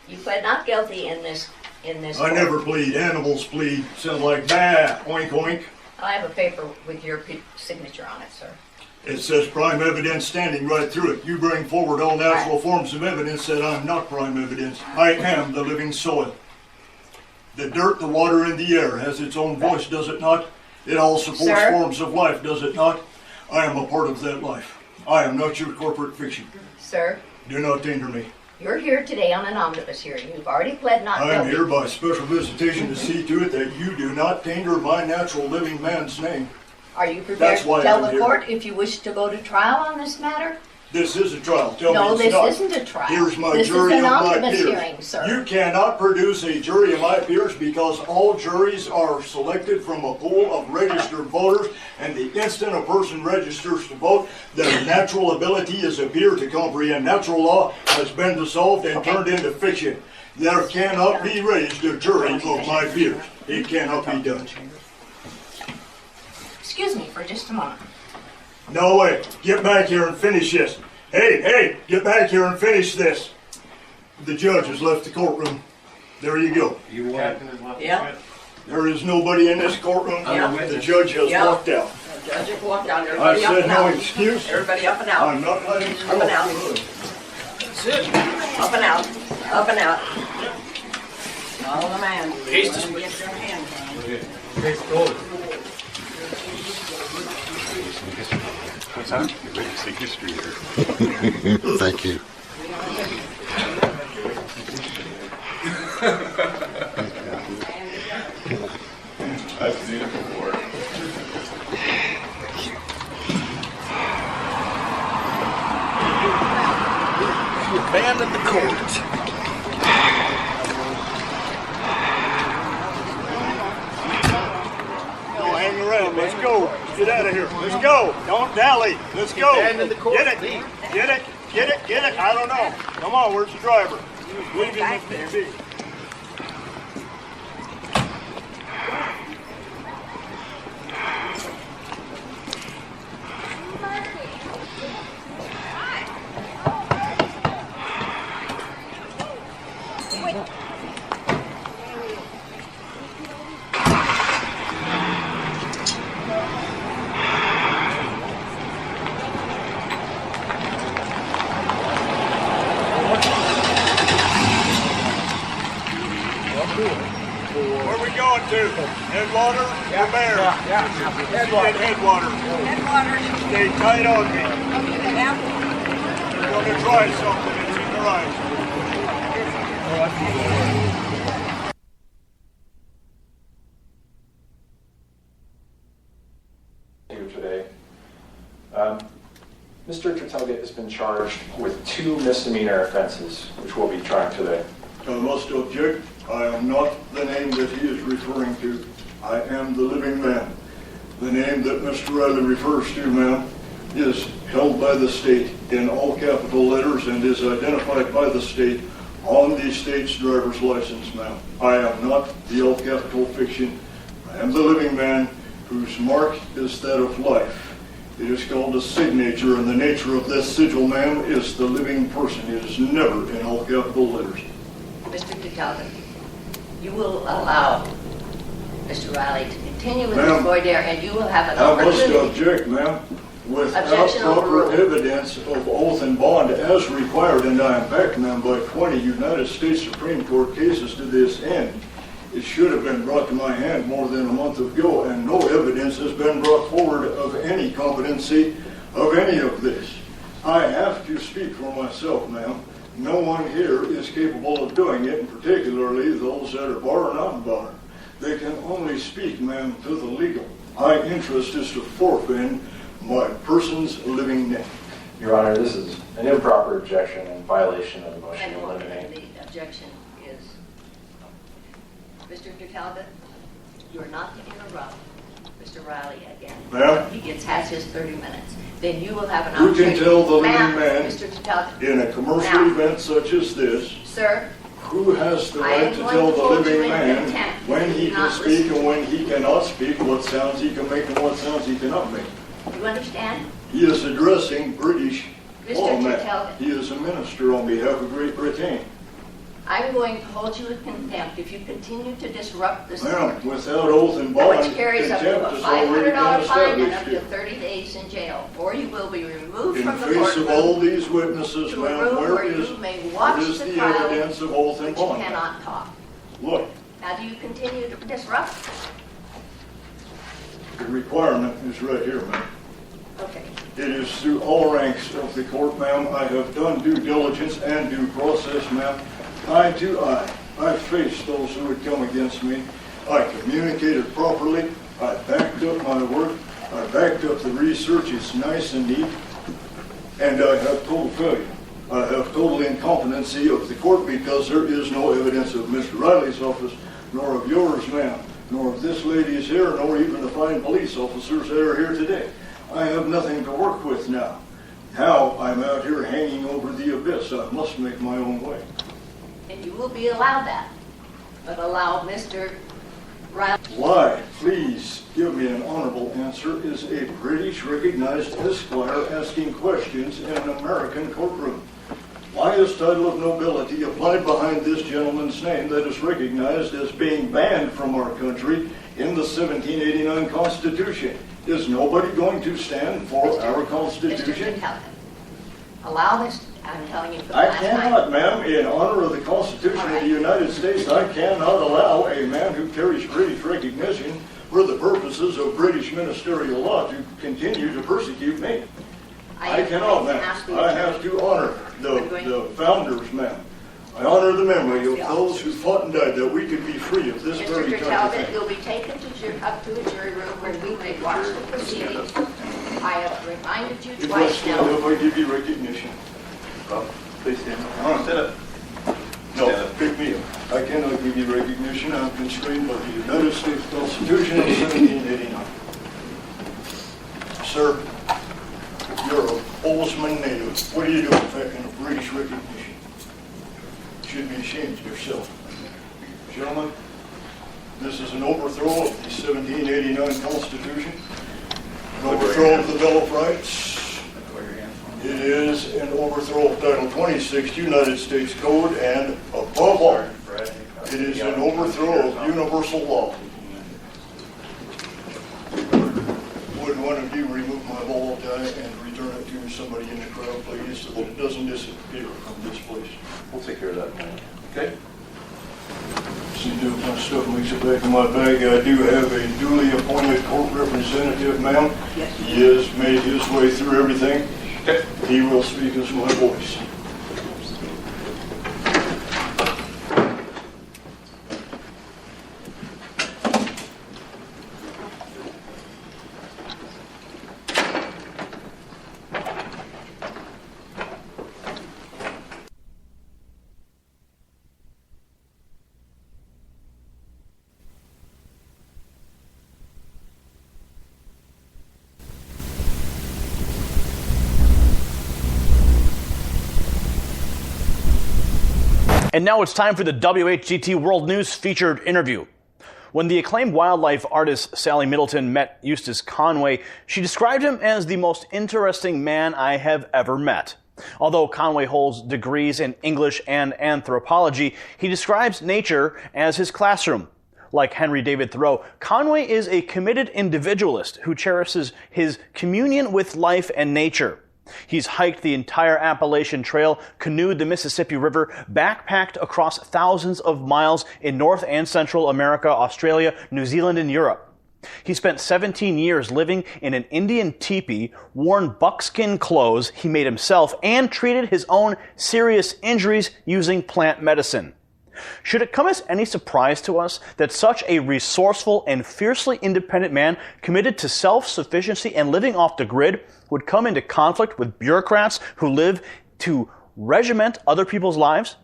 You pled not guilty in this. I court. never plead. Animals plead. Sound like bah, oink oink. I have a paper with your signature on it, sir. It says prime evidence standing right through it. You bring forward all natural forms of evidence that I'm not prime evidence. I am the living soil. The dirt, the water, and the air has its own voice, does it not? It all supports Sir? forms of life, does it not? I am a part of that life. I am not your corporate fiction. Sir, Do not danger me. you're here today on an omnibus hearing. You've already pled not I am guilty. here by special visitation to see to it that you do not tainter my natural living man's name. Are you prepared That's to why tell I'm the here. court if you wish to go to trial on this matter? This is a trial. Tell No, me it's this not. isn't a trial. Here's my This is jury an of my omnibus peers. hearing, sir. You cannot produce a jury of my peers because all juries are selected from a pool of registered voters, and the instant a person registers to vote, their natural ability as a peer to comprehend natural law has been dissolved and turned into fiction. There cannot be raised a jury of my peers. It cannot be done. Excuse me for just a moment. No way. Get back here and finish this. Hey, get back here and finish this. The judge has left the courtroom. There you go. You won. Yeah. There is nobody in this courtroom. Yeah. The judge has Yeah. walked out. Judge, you walked down. I Everybody up said and no out. excuse. Everybody up and out. I'm not letting you Up and out. off. Up and out. Up and out. Follow the man. Get your hand on. What's that? You're history here. Thank you. I've seen it before. You abandoned the court. Hang around. Let's go. Get out of here. Let's go. Don't dally. Let's go. Abandon the court. Get it. Get it. Get it. Get it. I don't know. Come on. Where's the driver? Leave him if need be. Where we going to? Headwater or Bear? Yeah. Headwater. Headwater. Stay tight on me. We're going to try something. It's in your eyes. Today. Mr. Tertelgate has been charged with 2 misdemeanor offenses, which we'll be trying today. I must object. I am not the name that he is referring to. I am the living man. The name that Mr. Riley refers to, ma'am, is held by the state in all capital letters and is identified by the state on the state's driver's license, ma'am. I am not the all capital fiction. I am the living man whose mark is that of life. It is called a signature, and the nature of this sigil, ma'am, is the living person. It is never in all capital letters. Mr. Tertelgate, you will allow Mr. Riley to continue with his Ma'am, voir dire, and you will have an I must opportunity. object, ma'am. Without Objection proper overruled. evidence of oath and bond as required, and I am backed, ma'am, by 20 United States Supreme Court cases to this end. It should have been brought to my hand more than a month ago, and no evidence has been brought forward of any competency of any of this. I have to speak for myself, ma'am. No one here is capable of doing it, and particularly those that are bar or non-bar. They can only speak, ma'am, to the legal. My interest is to forfeit my person's living name. Your Honor, this is an improper objection in violation of the motion to And eliminate. the objection is, Mr. Tertelgate, you are not to interrupt Mr. Riley again. Ma'am? He has his 30 minutes. Then you will have an You opportunity. can tell the living Ma'am, man Mr. Tertelgate. in a commercial Now, event such as this, Sir, who has the I am right to going tell to the hold you living in man contempt when if you he do can not speak listen. and when he cannot speak, what sounds he can make and what sounds he cannot make? you understand? He is addressing British Mr. lawmen. Tertelgate. He is a minister on behalf of Great Britain. I'm going to hold you in contempt if you continue to disrupt this Ma'am, court, without oath and bond, which carries up to contempt a has already $500 been fine and up established to here. 30 days in jail, or you will be removed In from the face of all courtroom these witnesses, to a ma'am, room where where is you may watch the the trial, evidence of oath and but you bond? cannot talk. Look, Now, do you continue to disrupt? the requirement is right here, ma'am. Okay. It is through all ranks of the court, ma'am. I have done due diligence and due process, ma'am. Eye to eye. I faced those who would come against me. I communicated properly. I backed up my work. I backed up the research. It's nice and neat. And I have total failure. I have total incompetency of the court because there is no evidence of Mr. Riley's office, nor of yours, ma'am, nor of this lady's here, nor even the fine police officers that are here today. I have nothing to work with now. Now I'm out here hanging over the abyss. I must make my own way. And you will be allowed that. But allow Mr. Riley. Why, please give me an honorable answer, is a British recognized esquire asking questions in an American courtroom? Why is title of nobility applied behind this gentleman's name that is recognized as being banned from our country in the 1789 Constitution? Is nobody going to stand for our Constitution? allow this. I'm telling you for the I last cannot, time. ma'am, in honor of the Constitution of the United States, I cannot allow a man who carries British recognition for the purposes of British ministerial law to continue to persecute me. I cannot, ma'am. I have to honor the founders, ma'am. I honor the memory of those who fought and died that we could be free of this very Mr. type of Talbot, thing. you'll be taken up to a jury room where we may watch the proceedings. I have reminded you If I twice stand now. up, I give you recognition. Please stand up. Stand up. No, pick me up. I cannot give you recognition. I'm constrained by the United States Constitution of 1789. Sir, you're a Bozeman native. What are you doing packing a British recognition? You should be ashamed of yourself. Gentlemen, this is an overthrow of the 1789 Constitution, an overthrow of the Bill of Rights. It is an overthrow of Title 26 United States Code, and above all, it is an overthrow of universal law. Would one of you remove my ball tie and return it to somebody in the crowd, please, so that it doesn't disappear from this place? We'll take care of that, man. Okay? See, do my stuff makes it back in my bag. I do have a duly appointed court representative, ma'am. Yes. He has made his way through everything. Okay. He will speak as my voice. And now it's time for the WHGT World News featured interview. When the acclaimed wildlife artist Sally Middleton met Eustace Conway, she described him as the most interesting man I have ever met. Although Conway holds degrees in English and anthropology, he describes nature as his classroom. Like Henry David Thoreau, Conway is a committed individualist who cherishes his communion with life and nature. He's hiked the entire Appalachian Trail, canoed the Mississippi River, backpacked across thousands of miles in North and Central America, Australia, New Zealand, and Europe. He spent 17 years living in an Indian teepee, worn buckskin clothes he made himself, and treated his own serious injuries using plant medicine. Should it come as any surprise to us that such a resourceful and fiercely independent man committed to self-sufficiency and living off the grid would come into conflict with bureaucrats who live to regiment other people's lives?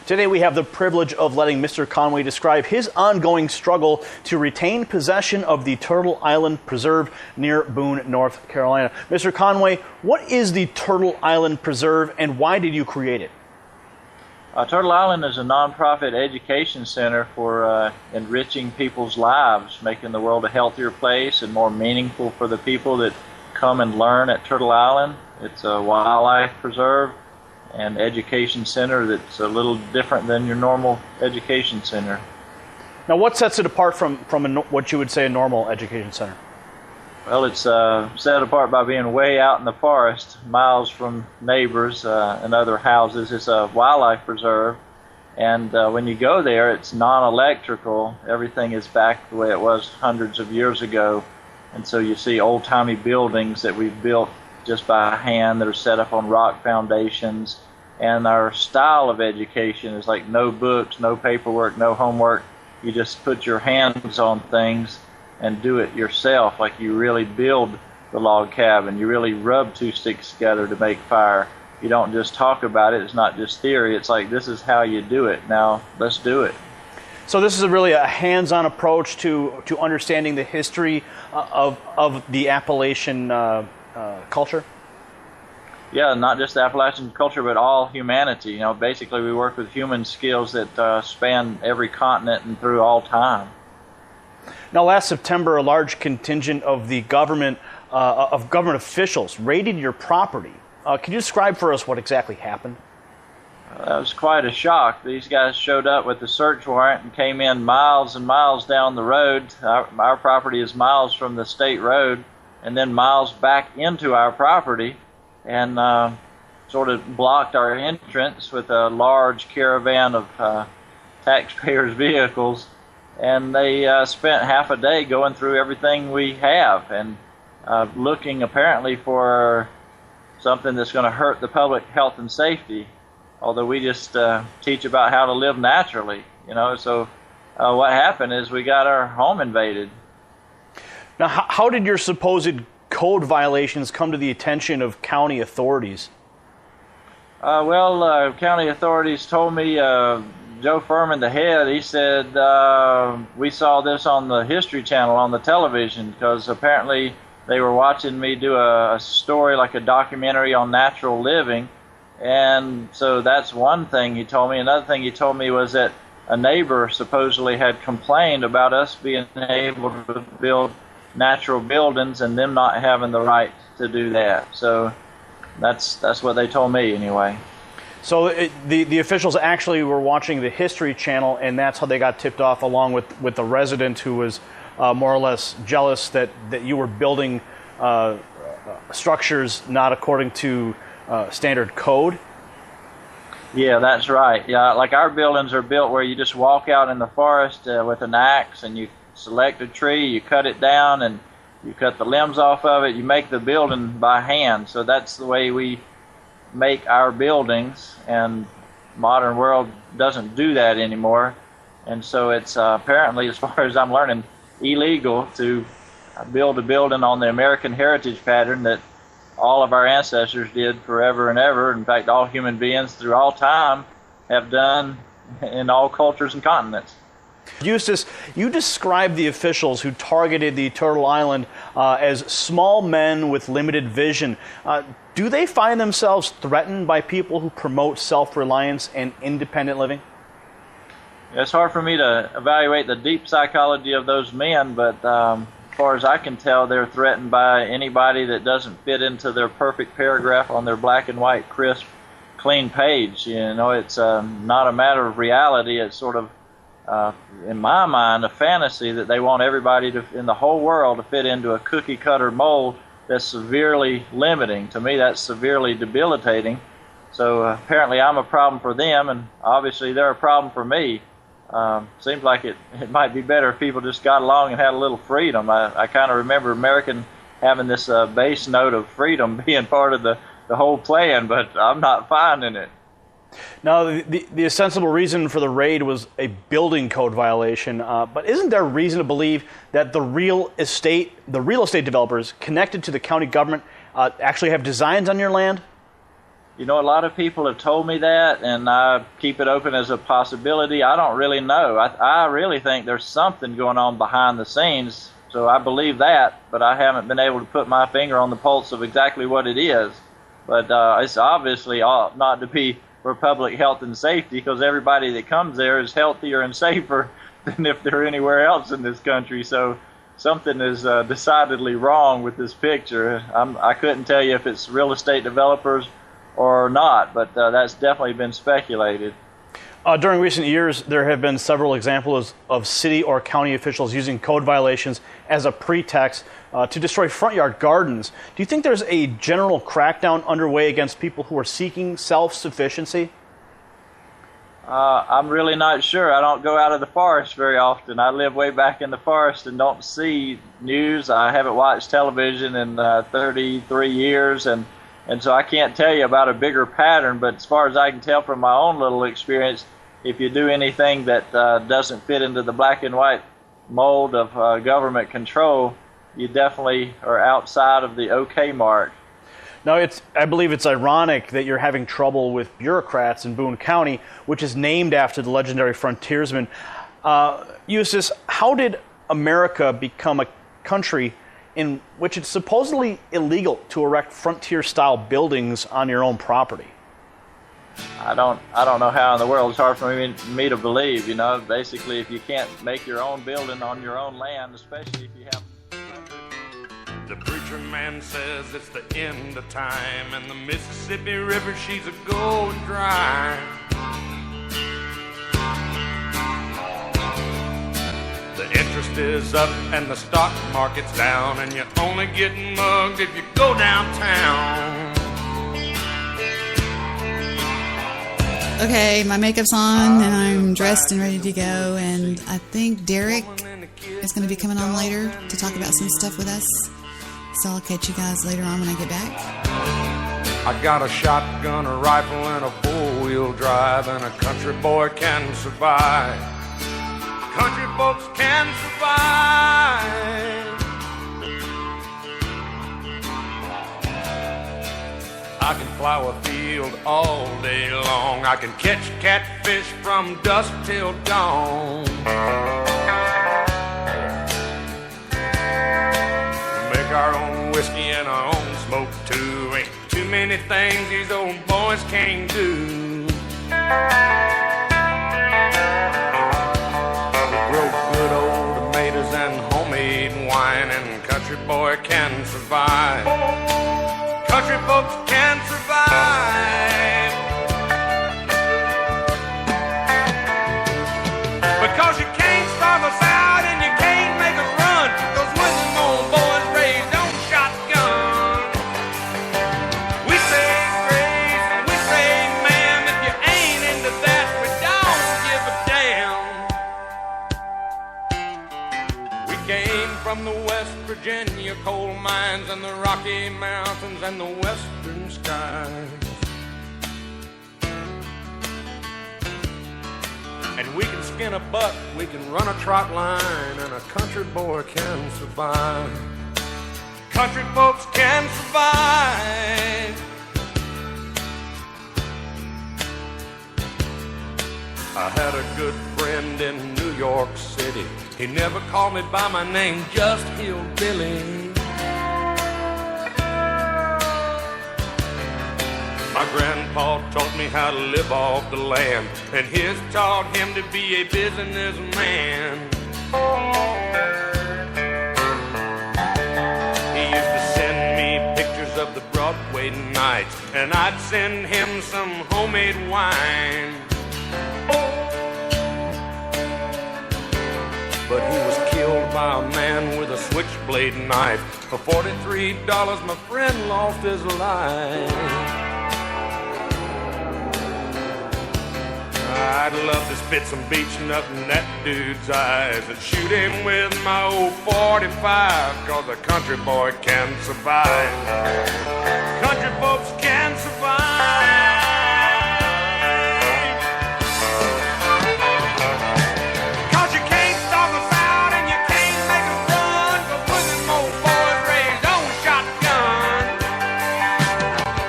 Today we have the privilege of letting Mr. Conway describe his ongoing struggle to retain possession of the Turtle Island Preserve near Boone, North Carolina. Mr. Conway, what is the Turtle Island Preserve and why did you create it? Turtle Island is a nonprofit education center for enriching people's lives, making the world a healthier place and more meaningful for the people that come and learn at Turtle Island. It's a wildlife preserve and education center that's a little different than your normal education center. Now, what sets it apart from what you would say a normal education center? Well, it's set apart by being way out in the forest, miles from neighbors and other houses. It's a wildlife preserve, and when you go there, it's non-electrical. Everything is back the way it was hundreds of years ago, and so you see old-timey buildings that we've built just by hand that are set up on rock foundations, and our style of education is like no books, no paperwork, no homework. You just put your hands on things and do it yourself, like you really build the log cabin. You really rub two sticks together to make fire. You don't just talk about it. It's not just theory. It's like, this is how you do it. Now, let's do it. So this is really a hands-on approach to understanding the history of the Appalachian culture? Yeah, not just the Appalachian culture, but all humanity. You know, basically we work with human skills that span every continent and through all time. Now, last September, a large contingent of the government officials raided your property. Can you describe for us what exactly happened? That was quite a shock. These guys showed up with a search warrant and came in miles and miles down the road. Our property is miles from the state road, and then miles back into our property. And sort of blocked our entrance with a large caravan of taxpayers' vehicles, and they spent half a day going through everything we have and looking apparently for something that's going to hurt the public health and safety, although we just teach about how to live naturally, you know. So what happened is we got our home invaded. Now, how did your supposed code violations come to the attention of county authorities? County authorities told me, Joe Furman, the head, he said, we saw this on the History Channel on the television, because apparently they were watching me do a story, like a documentary on natural living. And so that's one thing he told me. Another thing he told me was that a neighbor supposedly had complained about us being able to build natural buildings and them not having the right to do that. So that's what they told me anyway. So the officials actually were watching the History Channel, and that's how they got tipped off, along with the resident who was more or less jealous that you were building structures not according to standard code? Yeah, that's right. Yeah, like our buildings are built where you just walk out in the forest with an axe, and you select a tree, you cut it down, and you cut the limbs off of it. You make the building by hand. So that's the way we make our buildings, and modern world doesn't do that anymore. And so it's apparently, as far as I'm learning, illegal to build a building on the American heritage pattern that all of our ancestors did forever and ever. In fact, all human beings through all time have done in all cultures and continents. Eustace, you described the officials who targeted the Turtle Island as small men with limited vision. Do they find themselves threatened by people who promote self-reliance and independent living? It's hard for me to evaluate the deep psychology of those men, but as far as I can tell, they're threatened by anybody that doesn't fit into their perfect paragraph on their black and white, crisp, clean page. You know, it's not a matter of reality. It's sort of, in my mind, a fantasy that they want everybody in the whole world to fit into a cookie-cutter mold that's severely limiting. To me, that's severely debilitating. So apparently I'm a problem for them, and obviously they're a problem for me. Seems like it might be better if people just got along and had a little freedom. I kind of remember American having this base note of freedom being part of the whole plan, but I'm not finding it. Now, the ostensible reason for the raid was a building code violation, but isn't there reason to believe that the real estate developers connected to the county government actually have designs on your land? You know, a lot of people have told me that, and I keep it open as a possibility. I don't really know. I really think there's something going on behind the scenes, so I believe that, but I haven't been able to put my finger on the pulse of exactly what it is. But it's obviously not to be for public health and safety, because everybody that comes there is healthier and safer than if they're anywhere else in this country. So something is decidedly wrong with this picture. I couldn't tell you if it's real estate developers or not, but that's definitely been speculated. During recent years, there have been several examples of city or county officials using code violations as a pretext to destroy front yard gardens. Do you think there's a general crackdown underway against people who are seeking self-sufficiency? I'm really not sure. I don't go out of the forest very often. I live way back in the forest and don't see news. I haven't watched television in 33 years, and so I can't tell you about a bigger pattern, but as far as I can tell from my own little experience, if you do anything that doesn't fit into the black and white mold of government control, you definitely are outside of the okay mark. Now, I believe it's ironic that you're having trouble with bureaucrats in Boone County, which is named after the legendary frontiersman. Eustace, how did America become a country in which it's supposedly illegal to erect frontier-style buildings on your own property? I don't know how in the world. It's hard for me to believe. You know, basically, if you can't make your own building on your own land, especially if you have. The preacher man says it's the end of time, and the Mississippi River, she's a going dry. The interest is up and the stock market's down, and you're only getting mugged if you go downtown. Okay, my makeup's on and I'm dressed and ready to go, and I think Derek is going to be coming on later to talk about some stuff with us. So I'll catch you guys later on when I get back. I got a shotgun, a rifle, and a four-wheel drive, and a country boy can survive. Country folks can survive. I can plow a field all day long. I can catch catfish from dusk till dawn. Make our own whiskey and our own smoke too. Ain't too many things these old boys can't do. We grow good old tomatoes and homemade wine, and country boy can survive. Country folks can survive. Because you can't starve us out and you can't make us run. Those women old boys raised on shotgun. We say grace and we say ma'am. If you ain't into that, we don't give a damn. We came from the West Virginia coal mines and the Rocky Mountains and the western skies. And we can skin a buck, we can run a trot line, and a country boy can survive. Country folks can survive. I had a good friend in New York City. He never called me by my name, just Hillbilly. My grandpa taught me how to live off the land, and his taught him to be a businessman. He used to send me pictures of the Broadway nights, and I'd send him some homemade wine. But he was killed by a man with a switchblade knife. For $43, my friend lost his life. I'd love to spit some beach nut in that dude's eyes and shoot him with my old 45, 'cause a country boy can survive. Country folks can survive. 'Cause you can't starve us out and you can't make us run, 'cause we're them old boys raised on shotgun.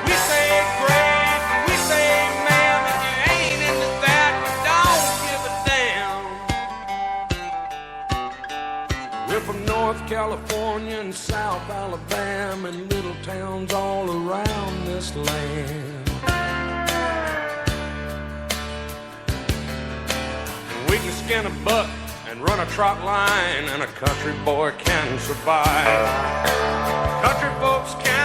We say grace and we say ma'am. If you ain't into that, don't give a damn. We're from North California and South Alabama and little towns all around this land. We can skin a buck and run a trot line, and a country boy can survive. Country folks can